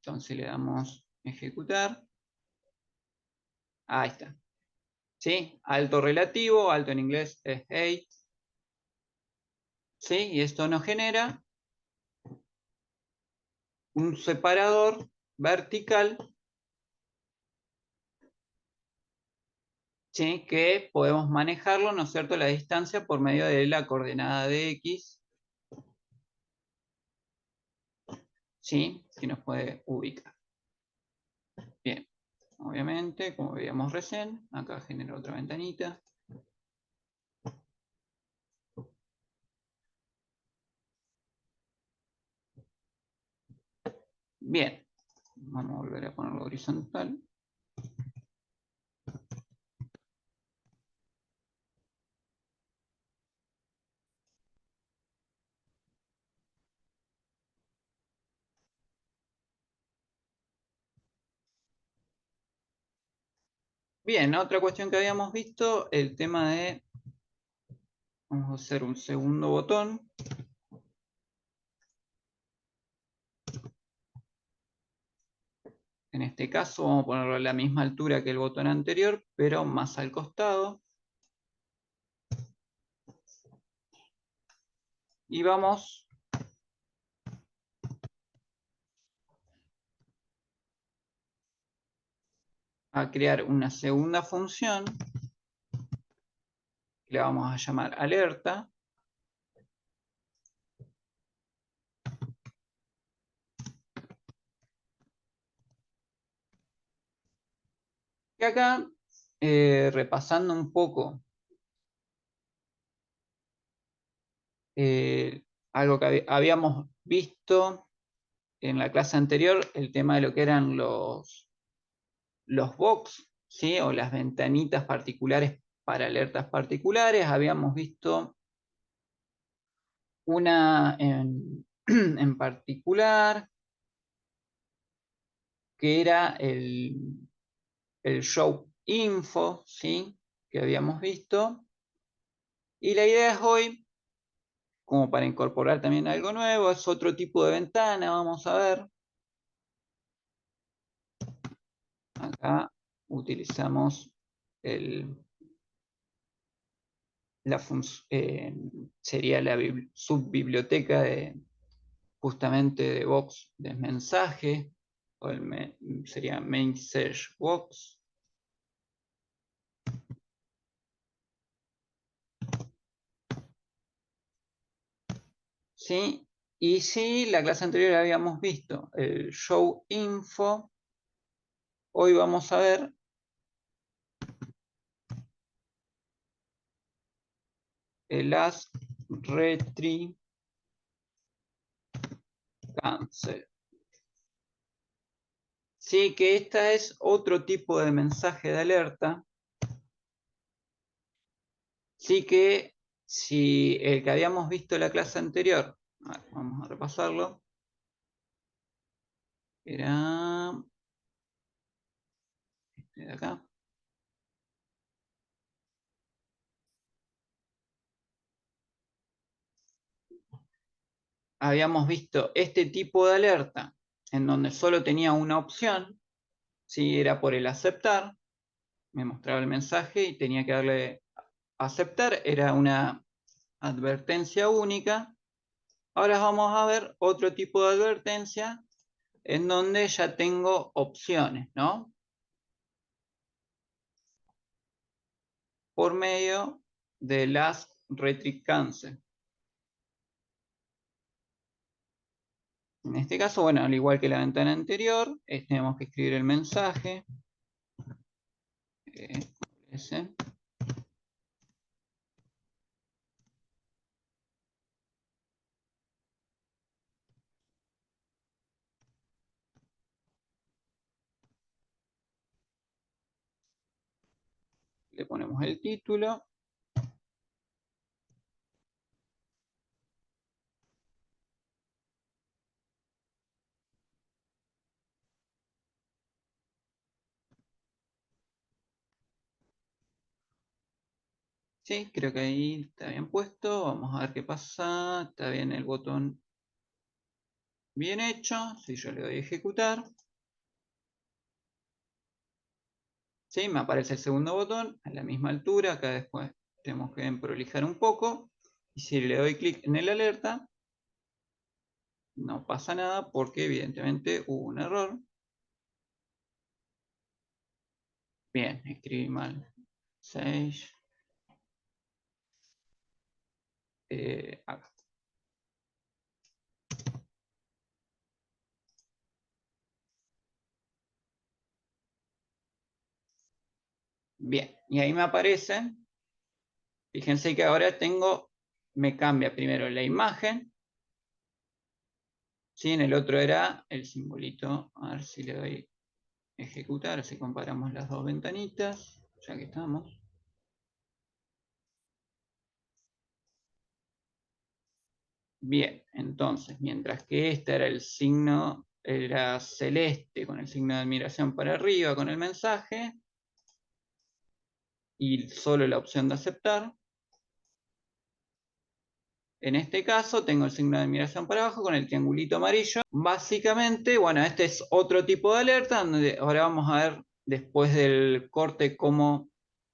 Entonces le damos ejecutar. Ahí está. ¿Sí? Alto relativo, alto en inglés es 8. ¿Sí? Y esto nos genera un separador vertical, ¿sí? Que podemos manejarlo, ¿no es cierto?, la distancia por medio de la coordenada de X, ¿sí? Que nos puede ubicar. Bien, obviamente, como veíamos recién, acá genera otra ventanita. Bien, vamos a volver a ponerlo horizontal. Bien, otra cuestión que habíamos visto, el tema de, vamos a hacer un segundo botón. En este caso vamos a ponerlo a la misma altura que el botón anterior, pero más al costado. Y vamos a crear una segunda función que le vamos a llamar alerta. Y acá, repasando un poco algo que habíamos visto en la clase anterior, el tema de lo que eran los box, ¿sí? O las ventanitas particulares para alertas particulares. Habíamos visto una en particular que era el show info, ¿sí? Que habíamos visto. Y la idea es hoy, como para incorporar también algo nuevo, es otro tipo de ventana, vamos a ver. Acá utilizamos sería la subbiblioteca justamente de box de mensaje, o sería main search box. ¿Sí? Y si la clase anterior habíamos visto el show info, hoy vamos a ver el ask retry cancel. Sí, que esta es otro tipo de mensaje de alerta. Sí que si el que habíamos visto en la clase anterior, vamos a repasarlo, era este de acá. habíamos visto este tipo de alerta en donde solo tenía una opción, si era por el aceptar, me mostraba el mensaje y tenía que darle aceptar, era una advertencia única. Ahora vamos a ver otro tipo de advertencia en donde ya tengo opciones, ¿no? Por medio de las Retrieve Cancel. En este caso, bueno, al igual que la ventana anterior, tenemos que escribir el mensaje. Ese. Le ponemos el título. Sí, creo que ahí está bien puesto. Vamos a ver qué pasa. Está bien el botón bien hecho. Si yo le doy a ejecutar. Sí, me aparece el segundo botón a la misma altura. Acá después tenemos que prolijar un poco. Y si le doy clic en el alerta, no pasa nada porque evidentemente hubo un error. Bien, escribí mal. 6. Acá. Bien, y ahí me aparece. Fíjense que ahora me cambia primero la imagen. ¿Sí? En el otro era el simbolito. A ver si le doy ejecutar, así comparamos las dos ventanitas, ya que estamos. Bien, entonces, mientras que este era el signo, era celeste con el signo de admiración para arriba con el mensaje, y solo la opción de aceptar. En este caso tengo el signo de admiración para abajo con el triangulito amarillo. Básicamente, bueno, este es otro tipo de alerta, donde ahora vamos a ver después del corte cómo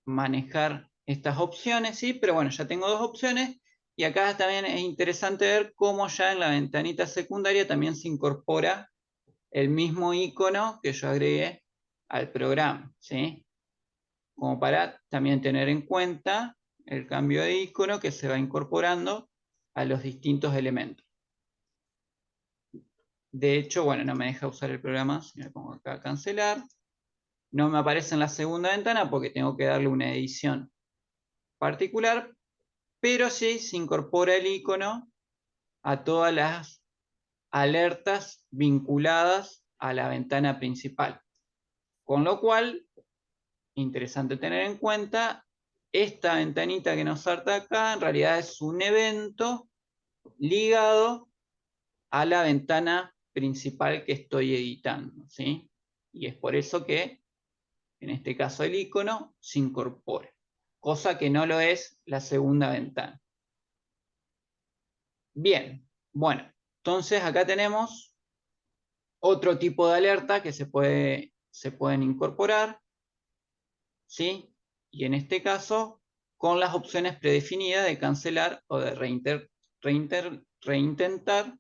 manejar estas opciones, ¿sí? Pero bueno, ya tengo dos opciones y acá también es interesante ver cómo ya en la ventanita secundaria también se incorpora el mismo icono que yo agregué al programa, ¿sí? Como para también tener en cuenta el cambio de icono que se va incorporando a los distintos elementos. De hecho, bueno, no me deja usar el programa, si me pongo acá a cancelar. No me aparece en la segunda ventana porque tengo que darle una edición particular, pero sí se incorpora el icono a todas las alertas vinculadas a la ventana principal. Con lo cual, interesante tener en cuenta, esta ventanita que nos salta acá en realidad es un evento ligado a la ventana principal que estoy editando, ¿sí? Y es por eso que en este caso el icono se incorpora, cosa que no lo es la segunda ventana. Bien, bueno, entonces acá tenemos otro tipo de alerta que se pueden incorporar, ¿sí? Y en este caso, con las opciones predefinidas de cancelar o de reintentar,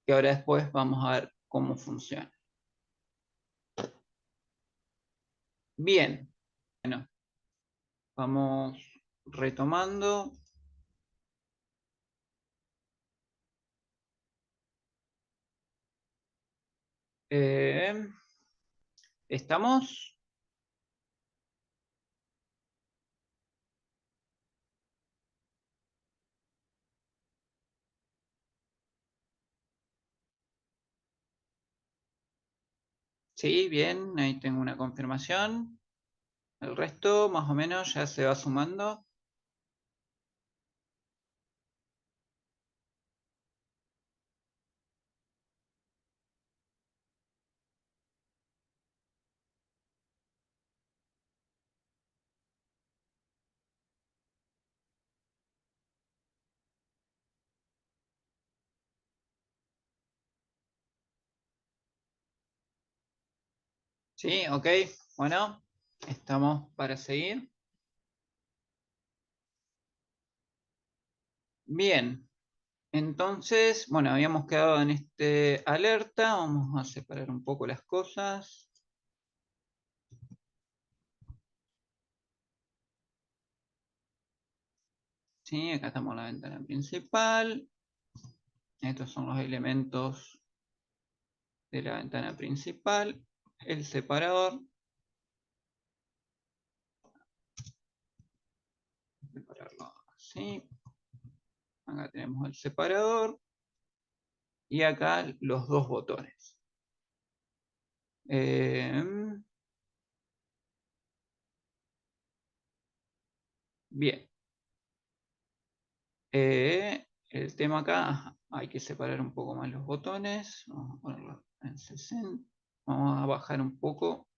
que ahora después vamos a ver cómo funciona. Bien, bueno, vamos retomando. Eh, ¿Estamos? Sí, bien, ahí tengo una confirmación. El resto, más o menos, ya se va sumando. Sí, ok. Bueno, estamos para seguir. Bien, entonces, bueno, habíamos quedado en este alerta. Vamos a separar un poco las cosas. Sí, acá estamos en la ventana principal. Estos son los elementos de la ventana principal. El separador. Separarlo así. Acá tenemos el separador. Y acá los dos botones. Bien. El tema acá, ajá, hay que separar un poco más los botones. Vamos a ponerlo en 60. Vamos a bajar un poco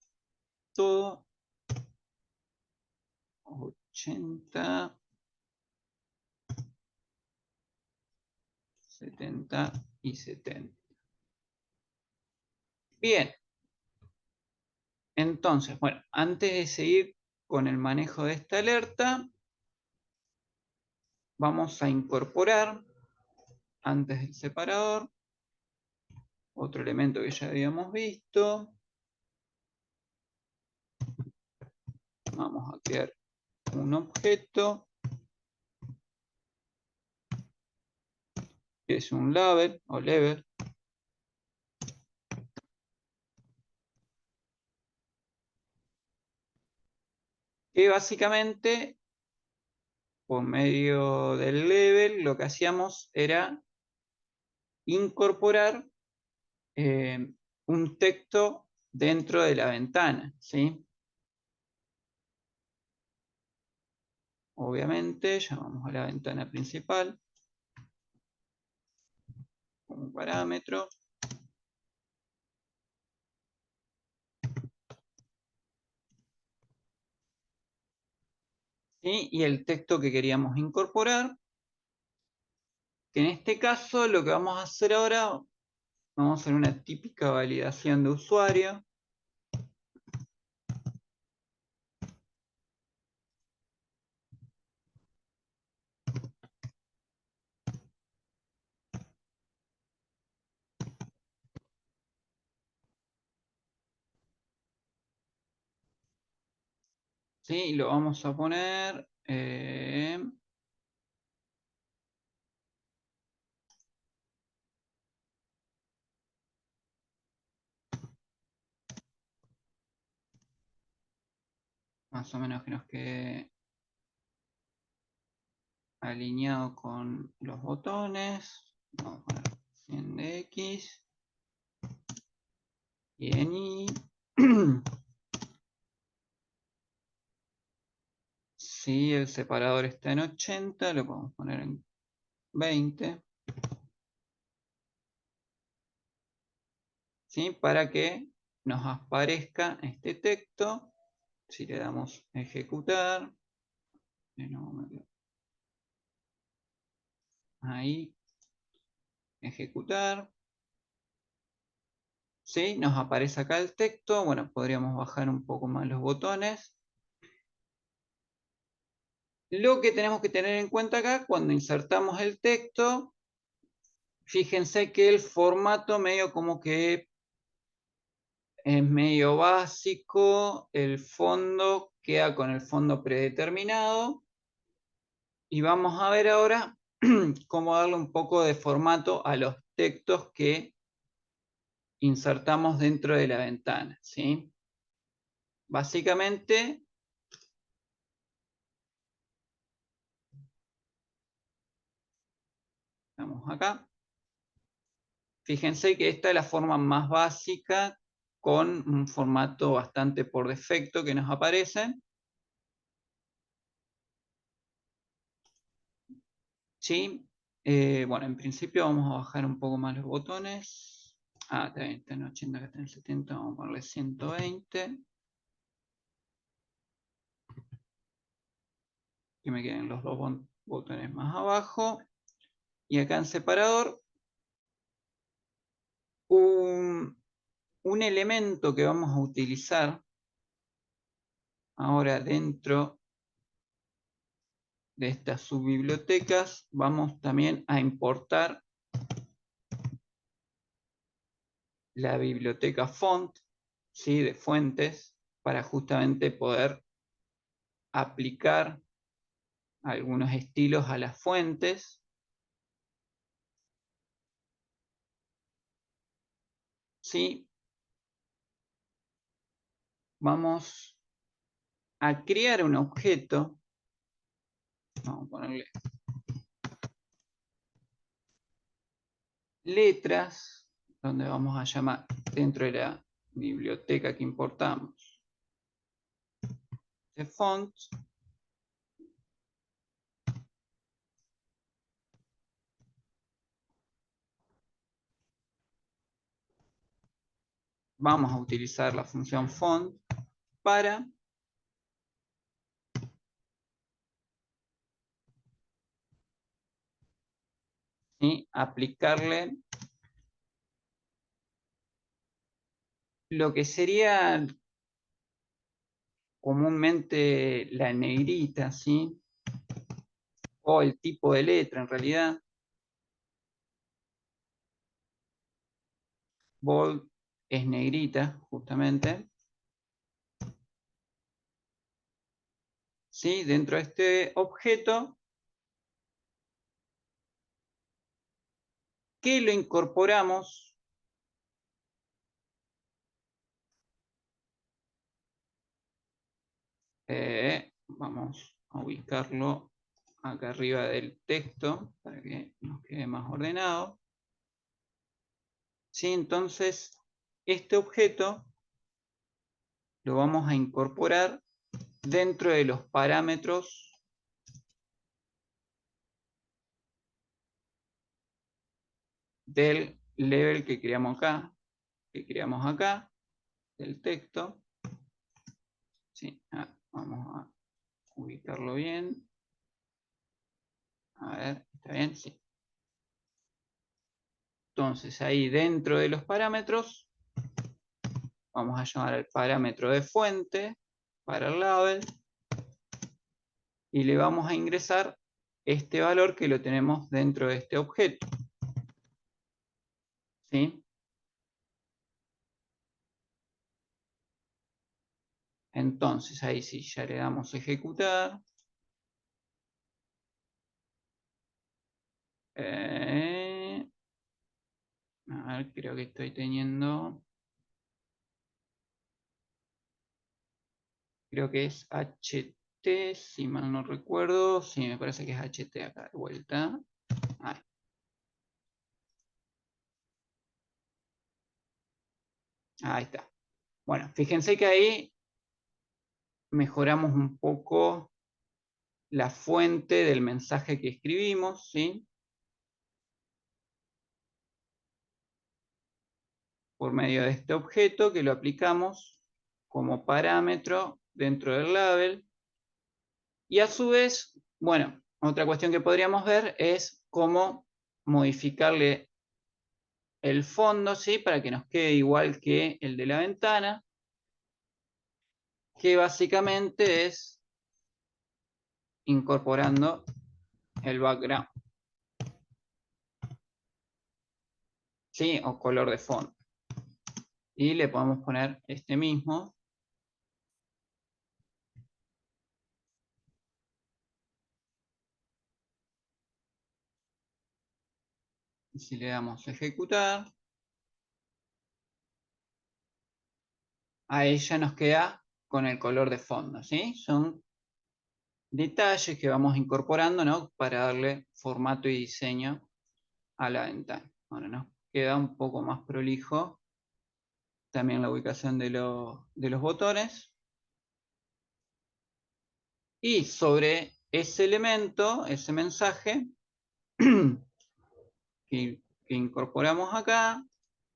todo. 80, 70 y 70. Bien, entonces, bueno, antes de seguir con el manejo de esta alerta, vamos a incorporar, antes del separador, otro elemento que ya habíamos visto. Vamos a crear un objeto, que es un label o level, que básicamente, por medio del level, lo que hacíamos era incorporar un texto dentro de la ventana, ¿sí? Obviamente, ya vamos a la ventana principal como parámetro. ¿Sí? Y el texto que queríamos incorporar, que en este caso lo que vamos a hacer ahora, vamos a hacer una típica validación de usuario. ¿Sí? Y lo vamos a poner más o menos que nos quede alineado con los botones. Vamos a poner 100 de X y en Y. Si el separador está en 80, lo podemos poner en 20. ¿Sí? Para que nos aparezca este texto. Si le damos a ejecutar, ahí, ejecutar. ¿Sí? Nos aparece acá el texto. Bueno, podríamos bajar un poco más los botones. Lo que tenemos que tener en cuenta acá, cuando insertamos el texto, fíjense que el formato medio como que es medio básico, el fondo queda con el fondo predeterminado. Y vamos a ver ahora cómo darle un poco de formato a los textos que insertamos dentro de la ventana, ¿sí? Básicamente, estamos acá. Fíjense que esta es la forma más básica con un formato bastante por defecto que nos aparece. ¿Sí? Bueno, en principio vamos a bajar un poco más los botones. Ah, está en 80, acá está en 70, vamos a ponerle 120. Que me queden los dos botones más abajo. Y acá en separador, una un elemento que vamos a utilizar ahora dentro de estas subbibliotecas, vamos también a importar la biblioteca font, ¿sí? De fuentes, para justamente poder aplicar algunos estilos a las fuentes. ¿Sí? Vamos a crear un objeto. Vamos a ponerle letras, donde vamos a llamar dentro de la biblioteca que importamos de font. Vamos a utilizar la función font para aplicarle lo que sería comúnmente la negrita, ¿sí? O el tipo de letra en realidad. Bold es negrita, justamente. ¿Sí? Dentro de este objeto, que lo incorporamos vamos a ubicarlo acá arriba del texto para que nos quede más ordenado. ¿Sí? Entonces, este objeto lo vamos a incorporar dentro de los parámetros del level que creamos acá, del texto. ¿Sí? Vamos a ubicarlo bien. A ver, ¿está bien? Sí. Entonces, ahí dentro de los parámetros, vamos a llamar al parámetro de fuente para el label y le vamos a ingresar este valor que lo tenemos dentro de este objeto. ¿Sí? Entonces, ahí sí, ya le damos a ejecutar. A ver, creo que estoy teniendo... Creo que es HT, si mal no recuerdo. Sí, me parece que es HT acá de vuelta. Ahí. Ahí está. Bueno, fíjense que ahí mejoramos un poco la fuente del mensaje que escribimos, ¿sí? Por medio de este objeto que lo aplicamos como parámetro dentro del label. Y a su vez, bueno, otra cuestión que podríamos ver es cómo modificarle el fondo, ¿sí? Para que nos quede igual que el de la ventana, que básicamente es incorporando el background, ¿sí? O color de fondo. Y le podemos poner este mismo. Y si le damos a ejecutar, ahí ya nos queda con el color de fondo, ¿sí? Son detalles que vamos incorporando, ¿no? Para darle formato y diseño a la ventana. Ahora nos queda un poco más prolijo también la ubicación de los botones. Y sobre ese elemento, ese mensaje que incorporamos acá,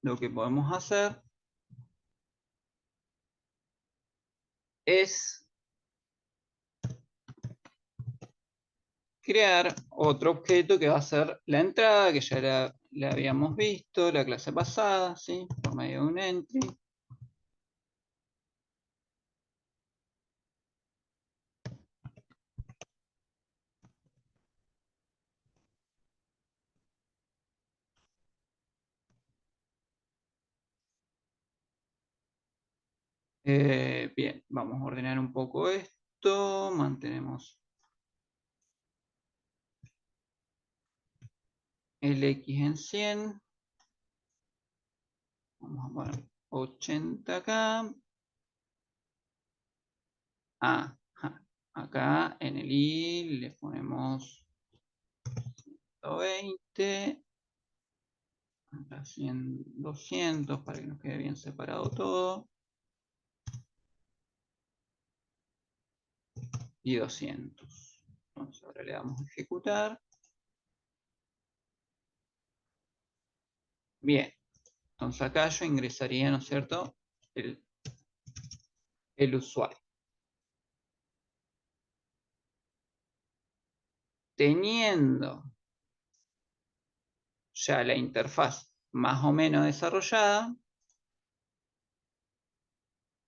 lo que podemos hacer es crear otro objeto que va a ser la entrada, que ya la habíamos visto la clase pasada, ¿sí? Por medio de un entry. Bien, vamos a ordenar un poco esto. Mantenemos el X en 100. Vamos a poner 80 acá. Acá en el I le ponemos 120. Acá 100, 200 para que nos quede bien separado todo. Y 200. Entonces ahora le damos a ejecutar. Bien. Entonces acá yo ingresaría, ¿no es cierto?, el usuario. Teniendo ya la interfaz más o menos desarrollada,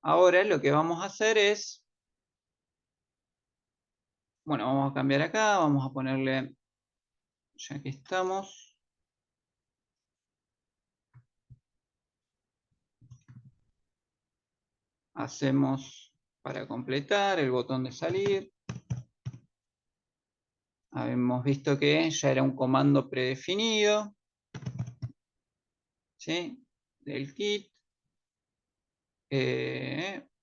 ahora lo que vamos a hacer es, bueno, vamos a cambiar acá, vamos a ponerle, ya que estamos, hacemos para completar el botón de salir. Habíamos visto que ya era un comando predefinido, ¿sí?, del kit.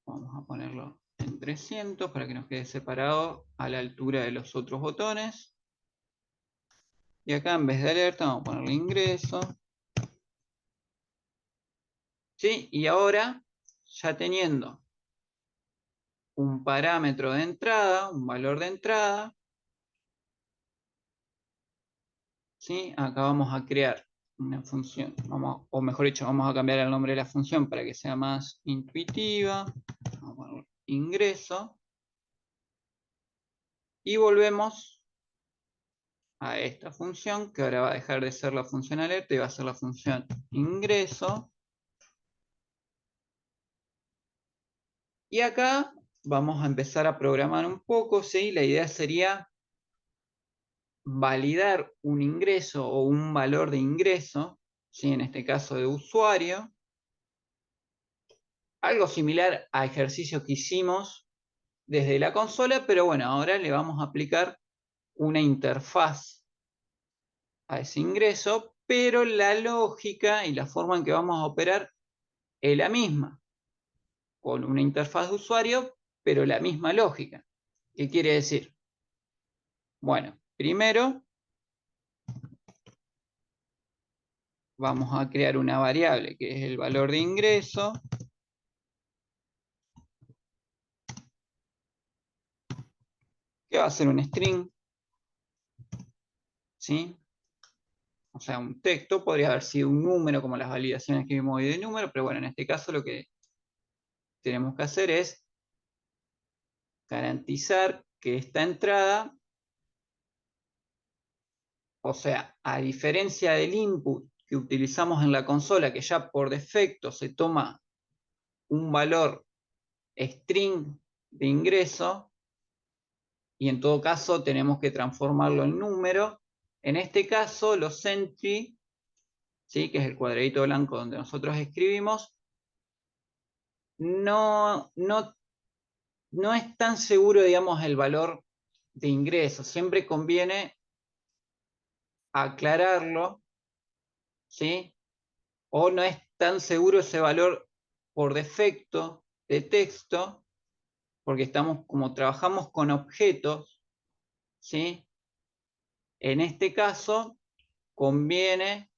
Vamos a ponerlo en 300 para que nos quede separado a la altura de los otros botones. Y acá en vez de alerta vamos a ponerle ingreso. ¿Sí? Y ahora, ya teniendo un parámetro de entrada, un valor de entrada, ¿sí?, acá vamos a crear una función, o mejor dicho, vamos a cambiar el nombre de la función para que sea más intuitiva. Vamos a poner ingreso. Y volvemos a esta función, que ahora va a dejar de ser la función alerta y va a ser la función ingreso. Y acá vamos a empezar a programar un poco, ¿sí? La idea sería validar un ingreso o un valor de ingreso, ¿sí?, en este caso de usuario. Algo similar a ejercicio que hicimos desde la consola, pero bueno, ahora le vamos a aplicar una interfaz a ese ingreso, pero la lógica y la forma en que vamos a operar es la misma, con una interfaz de usuario, pero la misma lógica. ¿Qué quiere decir? Bueno, primero vamos a crear una variable que es el valor de ingreso, que va a ser un string, ¿sí? O sea, un texto, podría haber sido un número, como las validaciones que vimos hoy de número, pero bueno, en este caso lo que tenemos que hacer es garantizar que esta entrada, o sea, a diferencia del input que utilizamos en la consola, que ya por defecto se toma un valor string de ingreso, y en todo caso tenemos que transformarlo en número. En este caso, los entry, ¿sí?, que es el cuadradito blanco donde nosotros escribimos, no es tan seguro, digamos, el valor de ingreso. Siempre conviene aclararlo, ¿sí? O no es tan seguro ese valor por defecto de texto, porque estamos, como trabajamos con objetos, ¿sí?, en este caso conviene,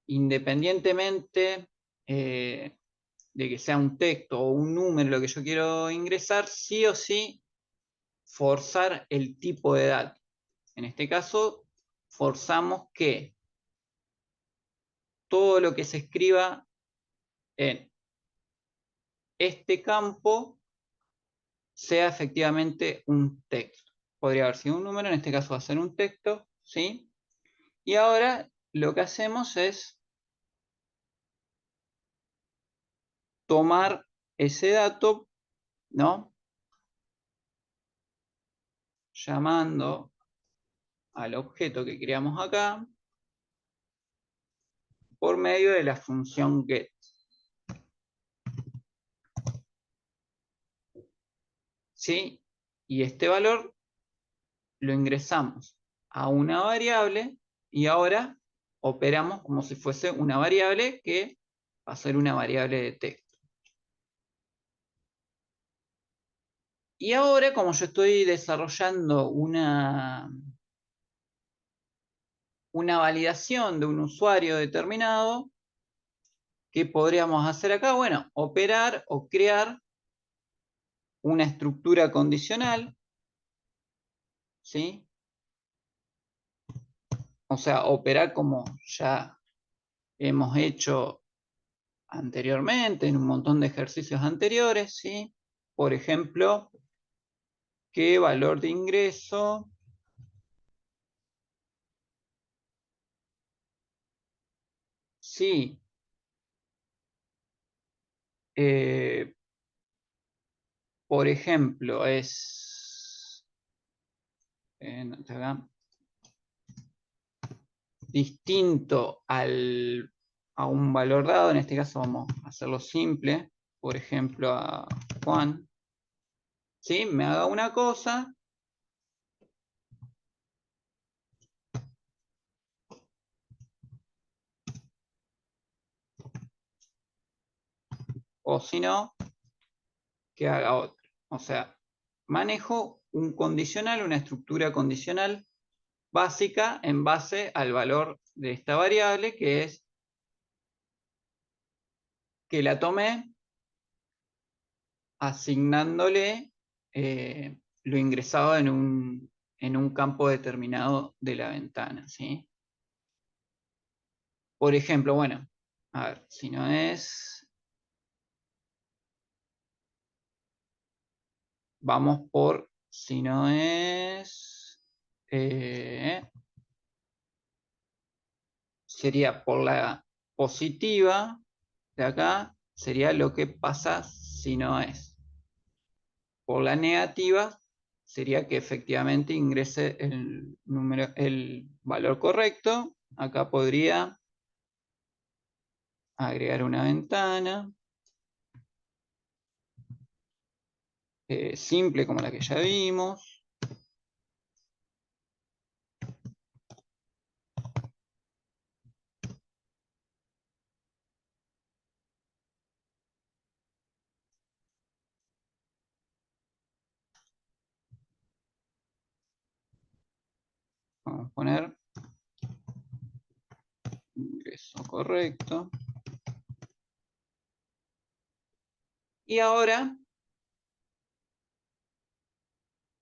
independientemente de que sea un texto o un número lo que yo quiero ingresar, sí o sí forzar el tipo de dato. En este caso, forzamos que todo lo que se escriba en este campo sea efectivamente un texto. Podría haber sido un número, en este caso va a ser un texto, ¿sí? Y ahora lo que hacemos es tomar ese dato, ¿no?, llamando al objeto que creamos acá por medio de la función get. ¿sí? Y este valor lo ingresamos a una variable y ahora operamos como si fuese una variable que va a ser una variable de texto. Y ahora, como yo estoy desarrollando una validación de un usuario determinado, ¿qué podríamos hacer acá? Bueno, operar o crear una estructura condicional, ¿sí? O sea, operar como ya hemos hecho anteriormente en un montón de ejercicios anteriores, ¿sí? Por ejemplo, ¿qué valor de ingreso? Sí. eh, por ejemplo, es acá, distinto a un valor dado, en este caso vamos a hacerlo simple, por ejemplo a Juan, ¿sí? Me haga una cosa, o si no, que haga otra. O sea, manejo un condicional, una estructura condicional básica en base al valor de esta variable, que es que la tomé asignándole lo ingresado en un campo determinado de la ventana, ¿sí? Por ejemplo, bueno, a ver, si no es, vamos por, si no es, sería por la positiva de acá, sería lo que pasa si no es. Por la negativa sería que efectivamente ingrese el número, el valor correcto. Acá podría agregar una ventana simple como la que ya vimos. Vamos a poner ingreso correcto. Y ahora,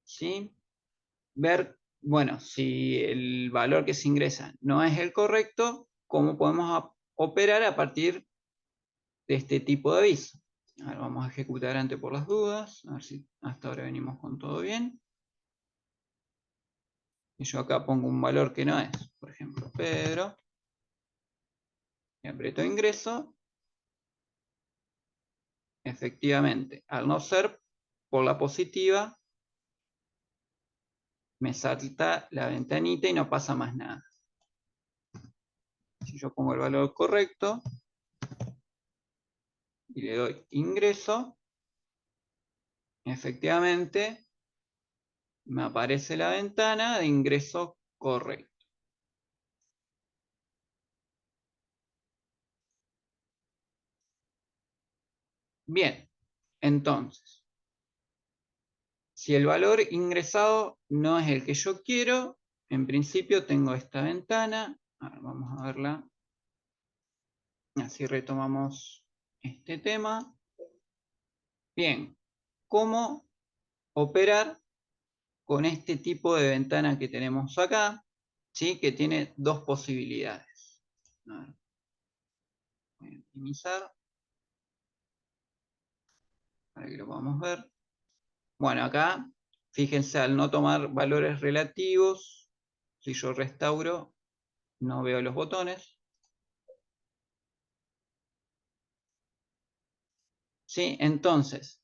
¿sí? Ver, bueno, si el valor que se ingresa no es el correcto, ¿cómo podemos operar a partir de este tipo de aviso? A ver, vamos a ejecutar antes por las dudas, a ver si hasta ahora venimos con todo bien. Y yo acá pongo un valor que no es, por ejemplo, Pedro, y aprieto ingreso. Efectivamente, al no ser por la positiva, me salta la ventanita y no pasa más nada. Si yo pongo el valor correcto y le doy ingreso, efectivamente me aparece la ventana de ingreso correcto. Bien, entonces, si el valor ingresado no es el que yo quiero, en principio tengo esta ventana. Ahora vamos a verla. Así retomamos este tema. Bien, ¿cómo operar con este tipo de ventana que tenemos acá? ¿Sí? Que tiene dos posibilidades. A ver, voy a optimizar para que lo podamos ver. Bueno, acá, fíjense, al no tomar valores relativos, si yo restauro, no veo los botones. ¿Sí? Entonces,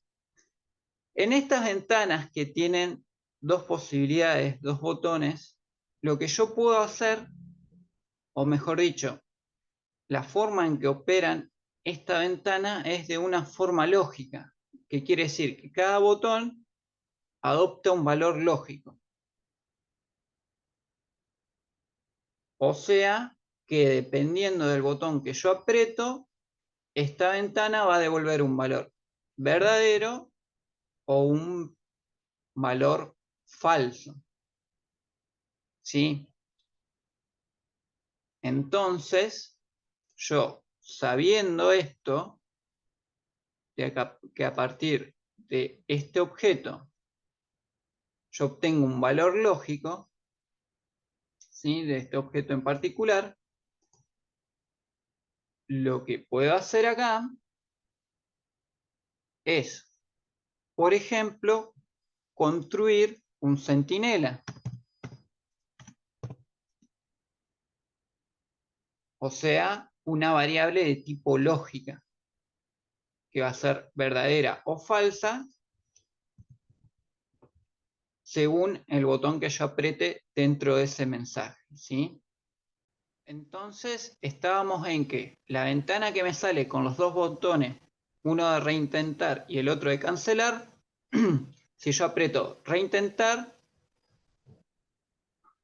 en estas ventanas que tienen dos posibilidades, dos botones, lo que yo puedo hacer, o mejor dicho, la forma en que operan esta ventana es de una forma lógica, que quiere decir que cada botón adopta un valor lógico. O sea que dependiendo del botón que yo aprieto, esta ventana va a devolver un valor verdadero o un valor falso. ¿Sí? Entonces, yo, sabiendo esto, que a partir de este objeto yo obtengo un valor lógico, ¿sí? De este objeto en particular, lo que puedo hacer acá es, por ejemplo, construir un centinela. O sea, una variable de tipo lógica, que va a ser verdadera o falsa según el botón que yo apriete dentro de ese mensaje, ¿sí? Entonces, estábamos en que la ventana que me sale con los dos botones, uno de reintentar y el otro de cancelar, si yo aprieto reintentar,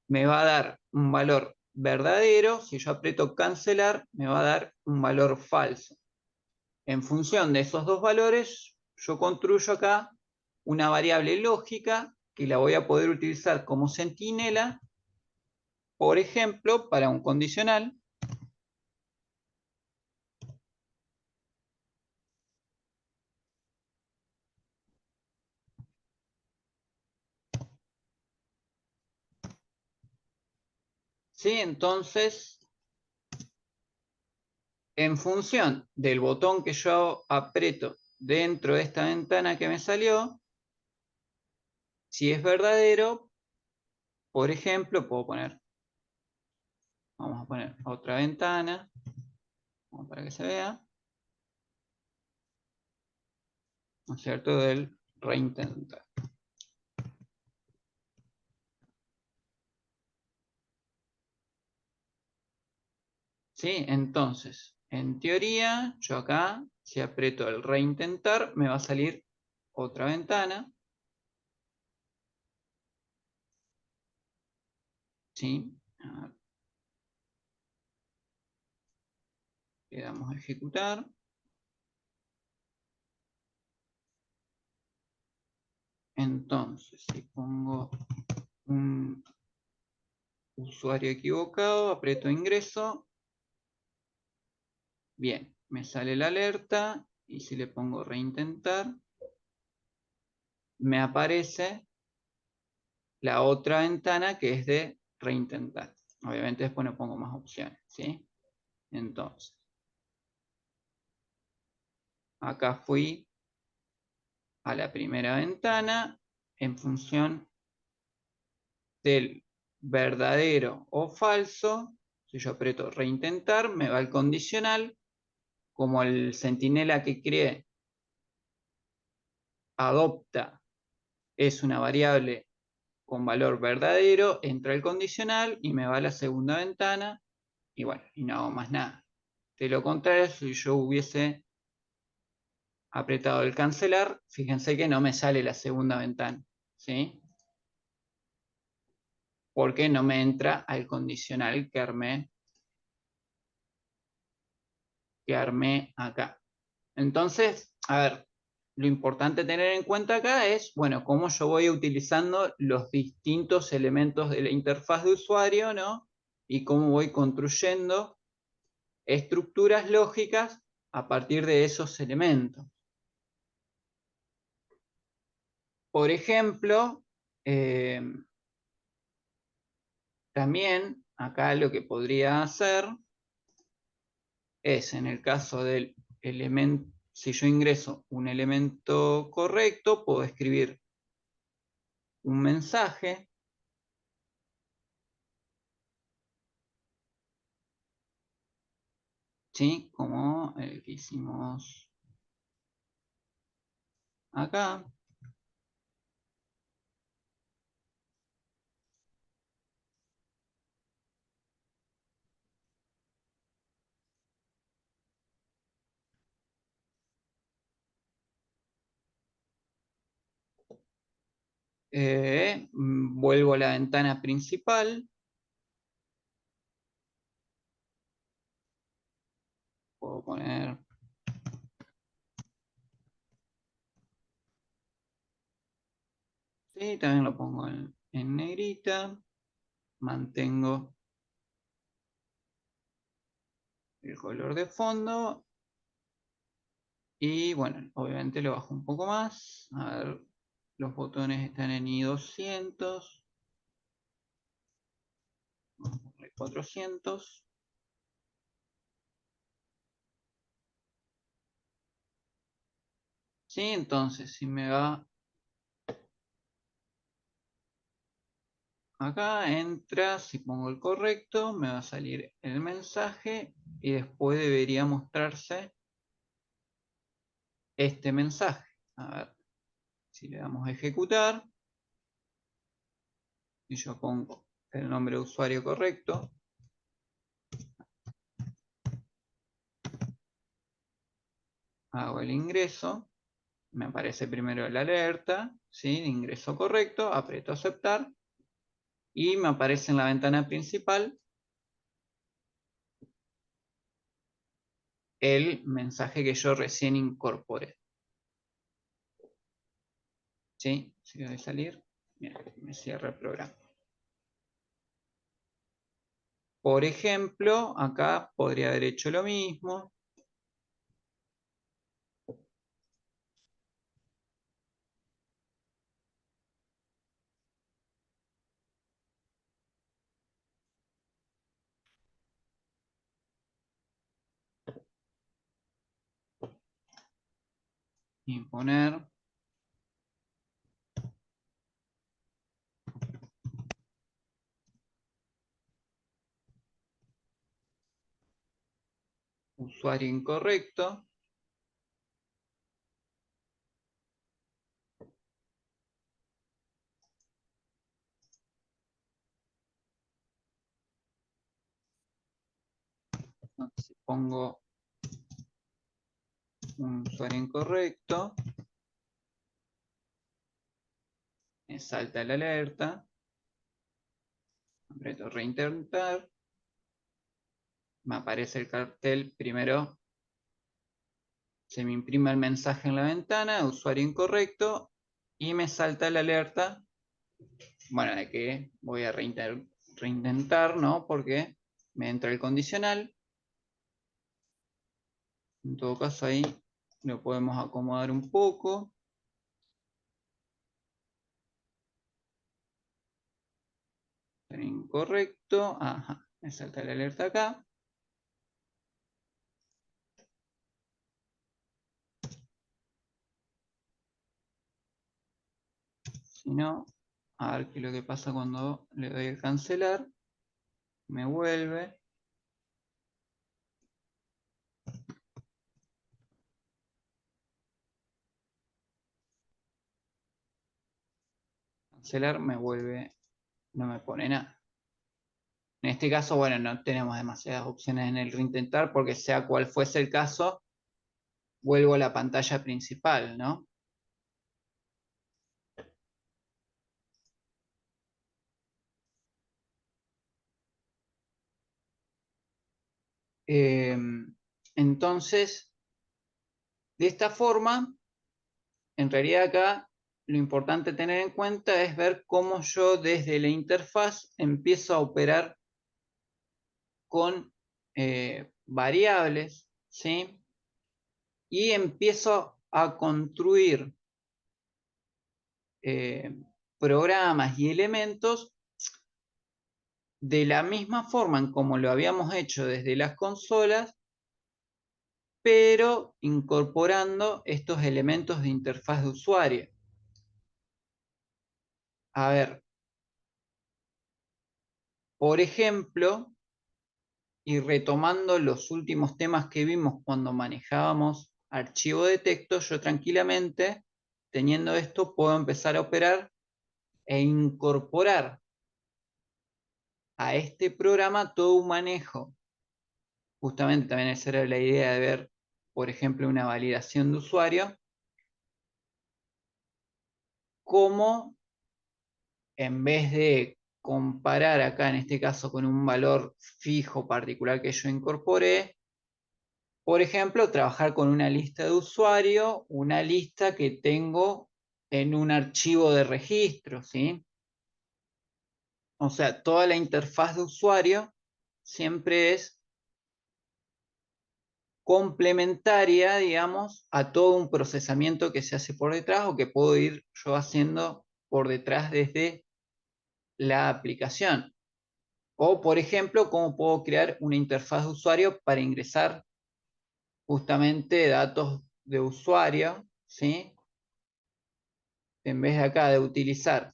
me va a dar un valor verdadero, si yo aprieto cancelar, me va a dar un valor falso. En función de esos dos valores, yo construyo acá una variable lógica que la voy a poder utilizar como centinela, por ejemplo, para un condicional. ¿Sí? Entonces, en función del botón que yo aprieto dentro de esta ventana que me salió, si es verdadero, por ejemplo, vamos a poner otra ventana, para que se vea, ¿no es cierto?, del reintentar. ¿Sí? Entonces, en teoría, yo acá, si aprieto el reintentar, me va a salir otra ventana. ¿Sí? Le damos a ejecutar. Entonces, si pongo un usuario equivocado, aprieto ingreso. Bien, me sale la alerta y si le pongo reintentar, me aparece la otra ventana que es de reintentar. Obviamente después no pongo más opciones, ¿sí? Entonces, acá fui a la primera ventana en función del verdadero o falso. Si yo aprieto reintentar, me va el condicional. Como el centinela que creé adopta, es una variable con valor verdadero, entra el condicional y me va a la segunda ventana y bueno, y no hago más nada. De lo contrario, si yo hubiese apretado el cancelar, fíjense que no me sale la segunda ventana, ¿sí? Porque no me entra al condicional que armé acá. Entonces, a ver, lo importante tener en cuenta acá es, bueno, cómo yo voy utilizando los distintos elementos de la interfaz de usuario, ¿no? Y cómo voy construyendo estructuras lógicas a partir de esos elementos. Por ejemplo, también acá lo que podría hacer es, en el caso del elemento, si yo ingreso un elemento correcto, puedo escribir un mensaje, ¿sí? Como el que hicimos acá. Vuelvo a la ventana principal. Puedo poner... Sí, también lo pongo en negrita. Mantengo el color de fondo. Y bueno, obviamente lo bajo un poco más. A ver, los botones están en I200. 400. Sí, entonces si me va acá, entra, si pongo el correcto, me va a salir el mensaje y después debería mostrarse este mensaje. A ver, si le damos a ejecutar y yo pongo el nombre de usuario correcto, hago el ingreso, me aparece primero la alerta, ¿sí? Ingreso correcto, aprieto aceptar y me aparece en la ventana principal el mensaje que yo recién incorporé. ¿Sí? Si voy a salir, mira, me cierra el programa. Por ejemplo, acá podría haber hecho lo mismo. Y poner usuario incorrecto. Entonces pongo un usuario incorrecto. Me salta la alerta. Aprieto reintentar. Me aparece el cartel. Primero se me imprime el mensaje en la ventana, usuario incorrecto. Y me salta la alerta. Bueno, de que voy a reintentar, ¿no? Porque me entra el condicional. En todo caso ahí lo podemos acomodar un poco. Incorrecto. Ajá, me salta la alerta acá. Si no, a ver qué es lo que pasa cuando le doy a cancelar. Me vuelve. Cancelar me vuelve. No me pone nada. En este caso, bueno, no tenemos demasiadas opciones en el reintentar porque sea cual fuese el caso, vuelvo a la pantalla principal, ¿no? Entonces, de esta forma, en realidad acá lo importante tener en cuenta es ver cómo yo desde la interfaz empiezo a operar con variables, ¿sí? Y empiezo a construir programas y elementos de la misma forma en como lo habíamos hecho desde las consolas, pero incorporando estos elementos de interfaz de usuario. A ver, por ejemplo, y retomando los últimos temas que vimos cuando manejábamos archivo de texto, yo tranquilamente, teniendo esto, puedo empezar a operar e incorporar a este programa todo un manejo. Justamente también esa era la idea de ver, por ejemplo, una validación de usuario, cómo en vez de comparar acá en este caso con un valor fijo particular que yo incorporé, por ejemplo, trabajar con una lista de usuario, una lista que tengo en un archivo de registro, ¿sí? O sea, toda la interfaz de usuario siempre es complementaria, digamos, a todo un procesamiento que se hace por detrás o que puedo ir yo haciendo por detrás desde la aplicación. O, por ejemplo, cómo puedo crear una interfaz de usuario para ingresar justamente datos de usuario, ¿sí? En vez de acá de utilizar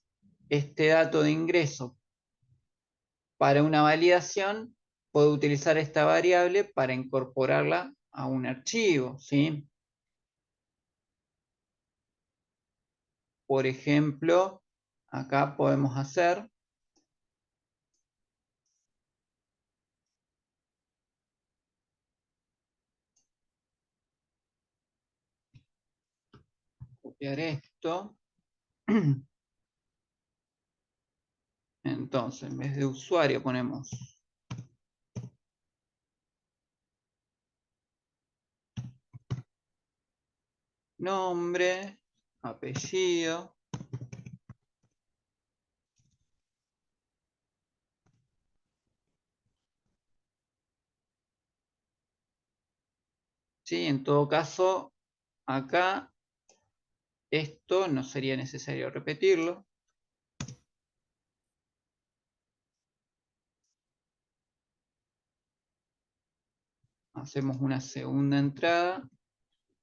este dato de ingreso para una validación, puedo utilizar esta variable para incorporarla a un archivo, ¿sí? Por ejemplo, acá podemos hacer, copiar esto. Entonces, en vez de usuario ponemos nombre, apellido. ¿Sí? En todo caso, acá esto no sería necesario repetirlo. Hacemos una segunda entrada.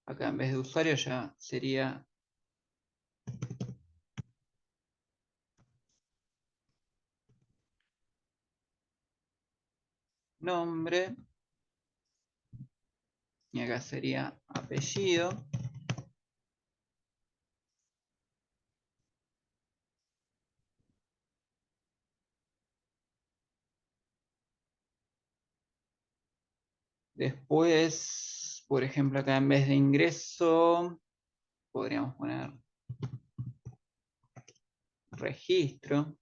Acá en vez de usuario ya sería nombre. Y acá sería apellido. Después, por ejemplo, acá en vez de ingreso, podríamos poner registro.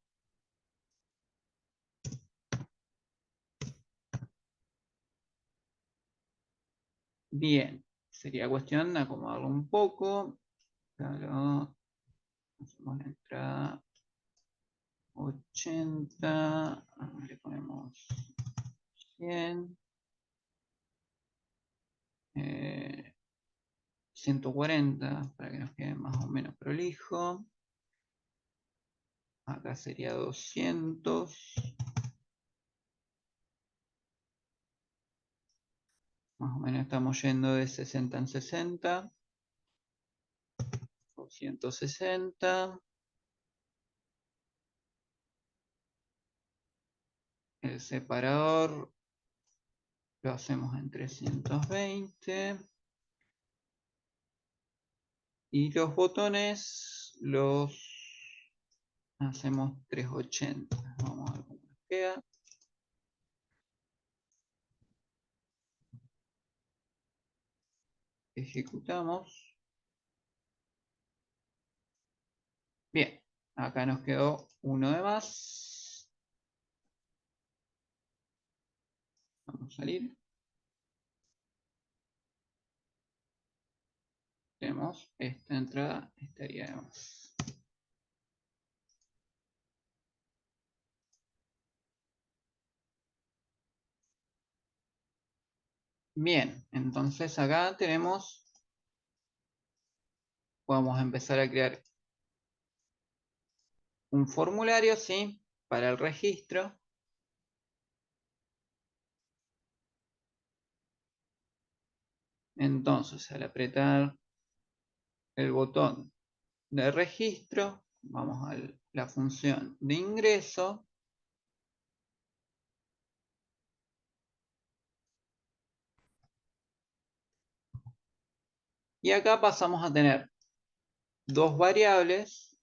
Bien, sería cuestión de acomodarlo un poco. Claro, hacemos la entrada 80, le ponemos 100, 140 para que nos quede más o menos prolijo. Acá sería 200. Más o menos estamos yendo de 60 en 60. 260. El separador lo hacemos en 320. Y los botones los hacemos 380. Vamos a ver cómo nos queda. Ejecutamos. Bien, acá nos quedó uno de más. Vamos a salir. Tenemos esta entrada, estaría de más. Bien, entonces acá tenemos, podemos empezar a crear un formulario, ¿sí? Para el registro. Entonces, al apretar el botón de registro, vamos a la función de ingreso. Y acá pasamos a tener dos variables.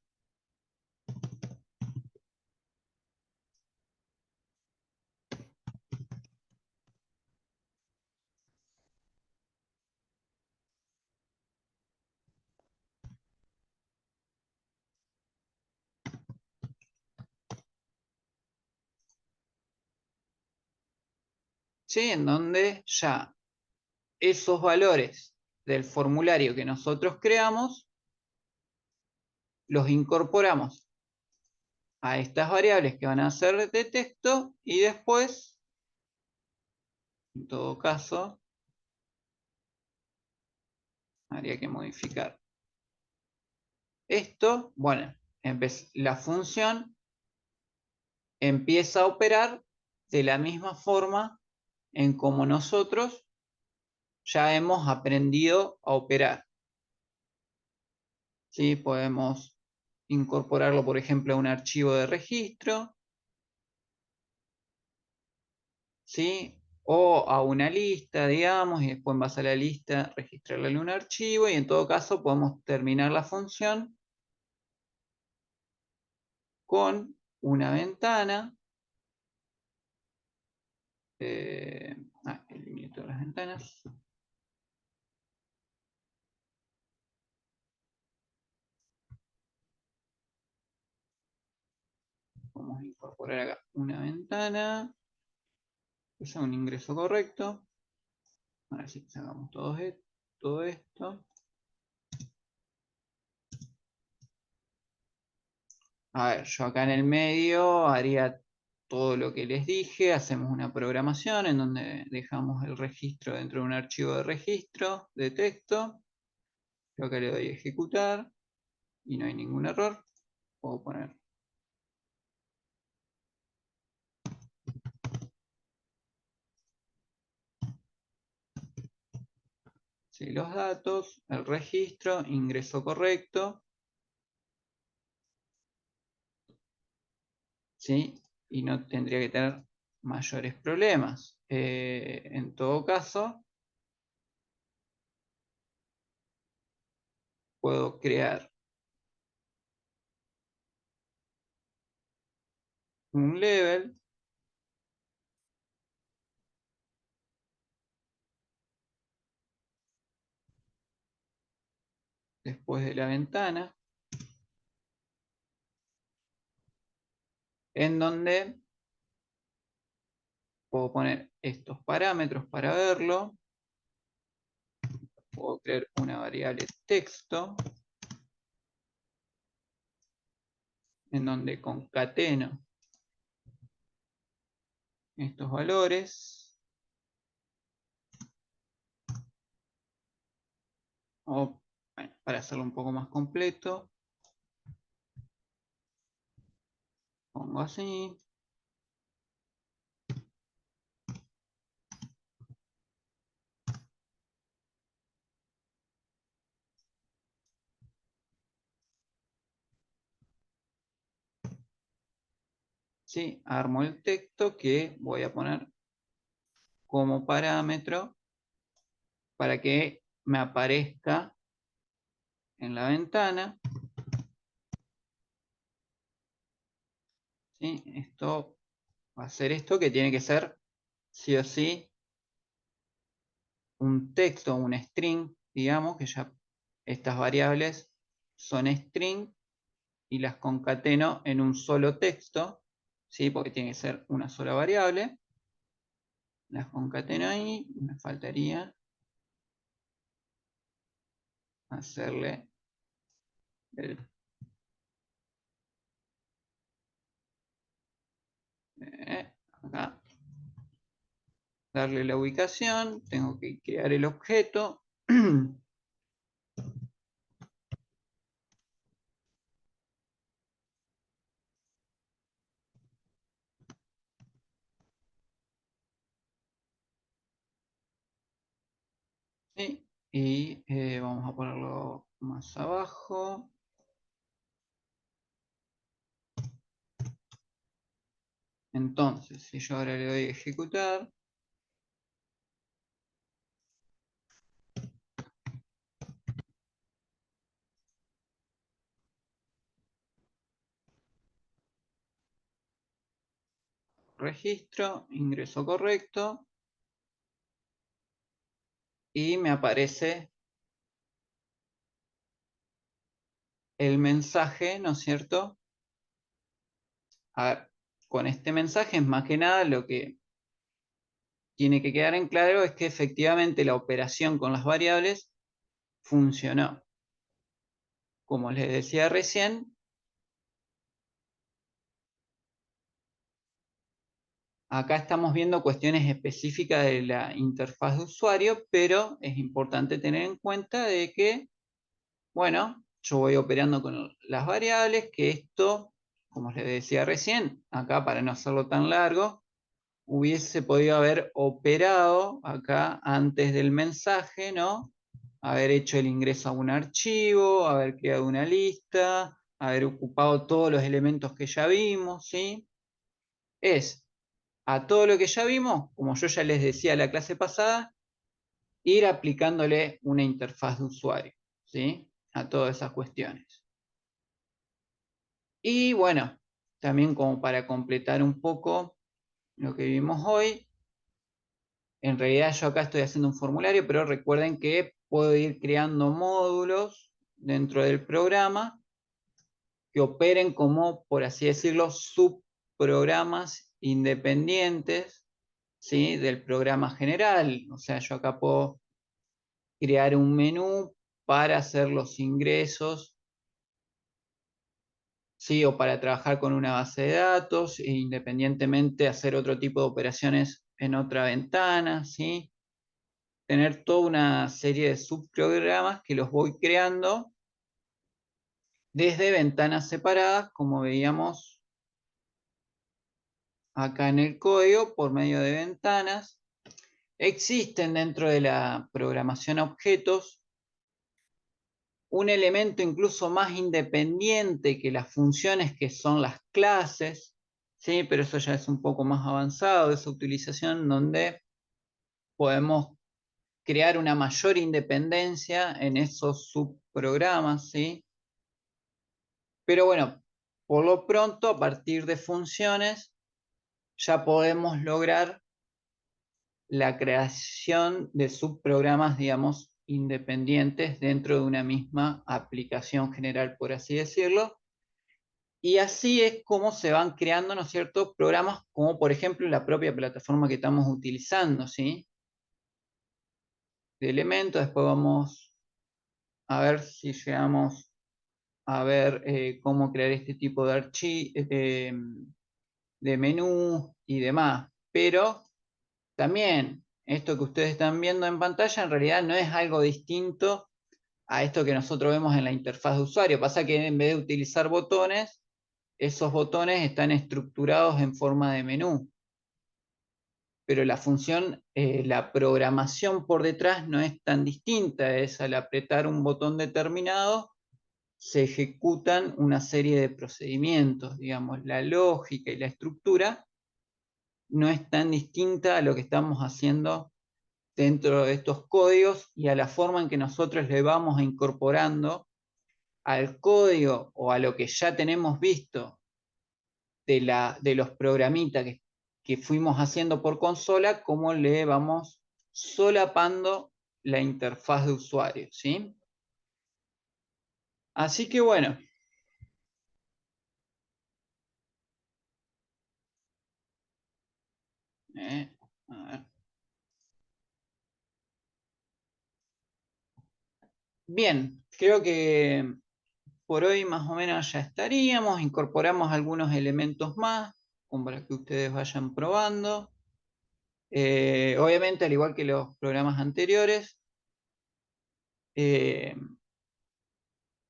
¿sí? En donde ya esos valores del formulario que nosotros creamos los incorporamos a estas variables que van a ser de texto y después, en todo caso, habría que modificar esto. Bueno, la función empieza a operar de la misma forma en como nosotros ya hemos aprendido a operar. ¿Sí? Podemos incorporarlo, por ejemplo, a un archivo de registro, ¿sí? O a una lista, digamos, y después en base a la lista registrarle en un archivo, y en todo caso podemos terminar la función con una ventana. Elimino todas las ventanas. Vamos a incorporar acá una ventana, que sea un ingreso correcto. Ahora sí, sacamos todo esto. A ver, yo acá en el medio haría todo lo que les dije, hacemos una programación en donde dejamos el registro dentro de un archivo de registro de texto. Yo acá le doy a ejecutar y no hay ningún error. Puedo poner ¿sí? Los datos, el registro, ingreso correcto, ¿sí? Y no tendría que tener mayores problemas. En todo caso, puedo crear un level después de la ventana, en donde puedo poner estos parámetros para verlo. Puedo crear una variable texto, en donde concateno estos valores. O, bueno, para hacerlo un poco más completo, pongo así. ¿Sí? Armo el texto que voy a poner como parámetro para que me aparezca en la ventana. ¿Sí? Esto va a ser esto que tiene que ser sí o sí un texto, un string, digamos, que ya estas variables son string y las concateno en un solo texto, ¿sí? Porque tiene que ser una sola variable. Las concateno ahí, me faltaría hacerle el, acá, darle la ubicación, tengo que crear el objeto. ¿Sí? Y vamos a ponerlo más abajo. Entonces, si yo ahora le doy a ejecutar, registro, ingreso correcto, y me aparece el mensaje, ¿no es cierto? A ver, con este mensaje es más que nada lo que tiene que quedar en claro es que efectivamente la operación con las variables funcionó. Como les decía recién, acá estamos viendo cuestiones específicas de la interfaz de usuario, pero es importante tener en cuenta de que, bueno, yo voy operando con las variables, que esto, como les decía recién, acá para no hacerlo tan largo, hubiese podido haber operado acá antes del mensaje, ¿no? Haber hecho el ingreso a un archivo, haber creado una lista, haber ocupado todos los elementos que ya vimos, ¿sí? Es a todo lo que ya vimos, como yo ya les decía la clase pasada, ir aplicándole una interfaz de usuario, ¿sí? A todas esas cuestiones. Y bueno, también como para completar un poco lo que vimos hoy, en realidad yo acá estoy haciendo un formulario, pero recuerden que puedo ir creando módulos dentro del programa que operen como, por así decirlo, subprogramas independientes, ¿sí? Del programa general. O sea, yo acá puedo crear un menú para hacer los ingresos, ¿sí? O para trabajar con una base de datos, e independientemente hacer otro tipo de operaciones en otra ventana, ¿sí? Tener toda una serie de subprogramas que los voy creando desde ventanas separadas, como veíamos acá en el código, por medio de ventanas. Existen dentro de la programación a objetos un elemento incluso más independiente que las funciones, que son las clases, ¿sí? Pero eso ya es un poco más avanzado, esa utilización donde podemos crear una mayor independencia en esos subprogramas, ¿sí? Pero bueno, por lo pronto, a partir de funciones, ya podemos lograr la creación de subprogramas, digamos, independientes dentro de una misma aplicación general, por así decirlo. Y así es como se van creando, ¿no es cierto?, programas como, por ejemplo, la propia plataforma que estamos utilizando, ¿sí? De elementos, después vamos a ver si llegamos a ver cómo crear este tipo de archivos, de menú y demás. Pero también esto que ustedes están viendo en pantalla en realidad no es algo distinto a esto que nosotros vemos en la interfaz de usuario. Pasa que en vez de utilizar botones, esos botones están estructurados en forma de menú. Pero la función, la programación por detrás no es tan distinta. Es al apretar un botón determinado, se ejecutan una serie de procedimientos. Digamos, la lógica y la estructura no es tan distinta a lo que estamos haciendo dentro de estos códigos y a la forma en que nosotros le vamos incorporando al código o a lo que ya tenemos visto de los programitas que fuimos haciendo por consola, cómo le vamos solapando la interfaz de usuario, ¿sí? Así que bueno. A ver. Bien, creo que por hoy más o menos ya estaríamos. Incorporamos algunos elementos más, como para que ustedes vayan probando. Obviamente, al igual que los programas anteriores, eh,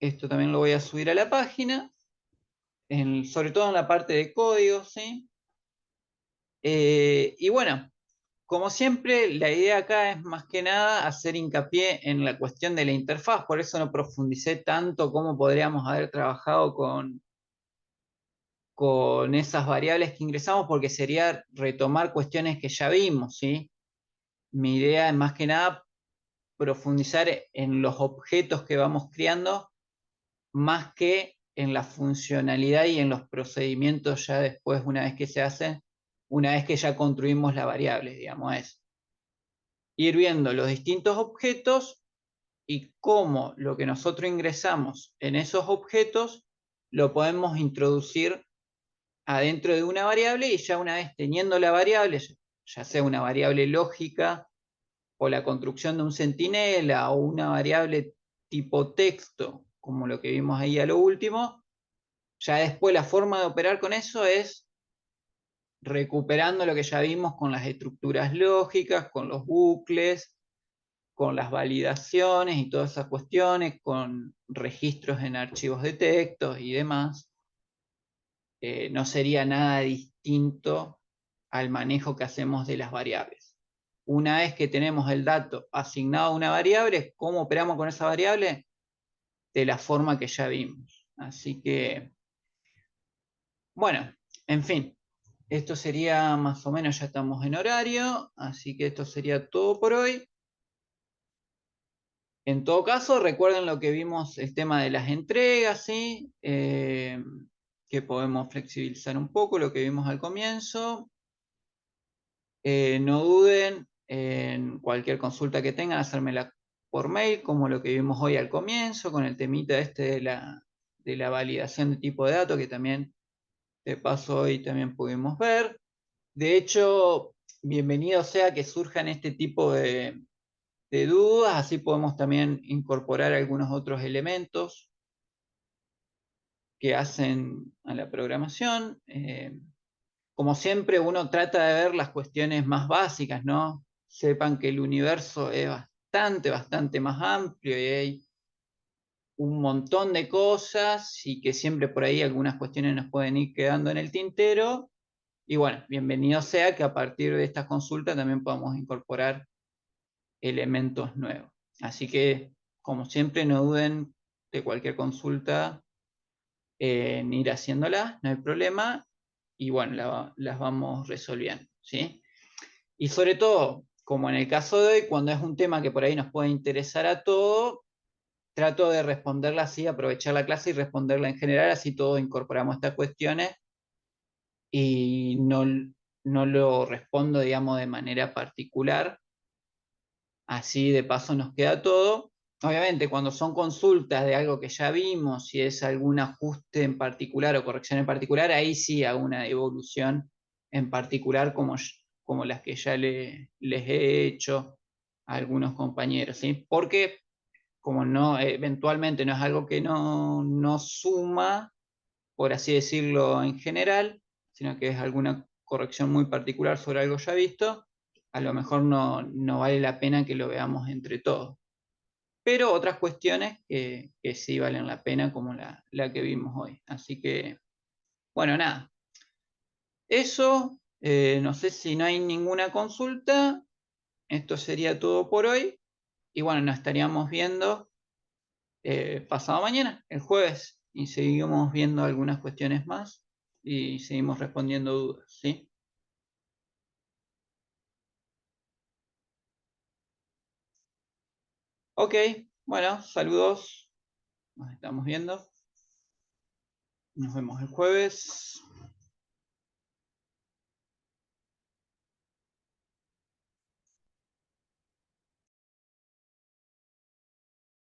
esto también lo voy a subir a la página, sobre todo en la parte de código, ¿sí? Y bueno, como siempre, la idea acá es más que nada hacer hincapié en la cuestión de la interfaz, por eso no profundicé tanto cómo podríamos haber trabajado con esas variables que ingresamos, porque sería retomar cuestiones que ya vimos, ¿sí? Mi idea es más que nada profundizar en los objetos que vamos creando, más que en la funcionalidad y en los procedimientos ya después, una vez que se hacen, una vez que ya construimos la variable, digamos, es ir viendo los distintos objetos y cómo lo que nosotros ingresamos en esos objetos lo podemos introducir adentro de una variable, y ya una vez teniendo la variable, ya sea una variable lógica o la construcción de un centinela o una variable tipo texto, como lo que vimos ahí a lo último, ya después la forma de operar con eso es recuperando lo que ya vimos con las estructuras lógicas, con los bucles, con las validaciones y todas esas cuestiones, con registros en archivos de texto y demás. No sería nada distinto al manejo que hacemos de las variables. Una vez que tenemos el dato asignado a una variable, ¿cómo operamos con esa variable? De la forma que ya vimos. Así que, bueno, en fin, esto sería más o menos, ya estamos en horario, así que esto sería todo por hoy. En todo caso, recuerden lo que vimos, el tema de las entregas, ¿sí? Que podemos flexibilizar un poco lo que vimos al comienzo. No duden en cualquier consulta que tengan, hacérmela por mail, como lo que vimos hoy al comienzo, con el temita este de la validación de tipo de datos, que también de paso hoy también pudimos ver. De hecho, bienvenido sea que surjan este tipo de dudas, así podemos también incorporar algunos otros elementos que hacen a la programación. Como siempre, uno trata de ver las cuestiones más básicas, ¿no? Sepan que el universo es bastante más amplio y hay un montón de cosas y que siempre por ahí algunas cuestiones nos pueden ir quedando en el tintero. Y bueno, bienvenido sea que a partir de estas consultas también podamos incorporar elementos nuevos. Así que, como siempre, no duden de cualquier consulta en ir haciéndolas, no hay problema. Y bueno, las vamos resolviendo, ¿sí? Y sobre todo, como en el caso de hoy, cuando es un tema que por ahí nos puede interesar a todos, trato de responderla así, aprovechar la clase y responderla en general, así todos incorporamos estas cuestiones y no lo respondo, digamos, de manera particular. Así de paso nos queda todo. Obviamente, cuando son consultas de algo que ya vimos, si es algún ajuste en particular o corrección en particular, ahí sí hago una evolución en particular como las que ya les he hecho a algunos compañeros, ¿sí? Porque como no, eventualmente no es algo que no suma, por así decirlo, en general, sino que es alguna corrección muy particular sobre algo ya visto, a lo mejor no vale la pena que lo veamos entre todos. Pero otras cuestiones que sí valen la pena, como la que vimos hoy. Así que, bueno, nada. Eso, no sé si no hay ninguna consulta. Esto sería todo por hoy. Y bueno, nos estaríamos viendo pasado mañana, el jueves, y seguimos viendo algunas cuestiones más y seguimos respondiendo dudas, ¿sí? Ok, bueno, saludos, nos estamos viendo, nos vemos el jueves.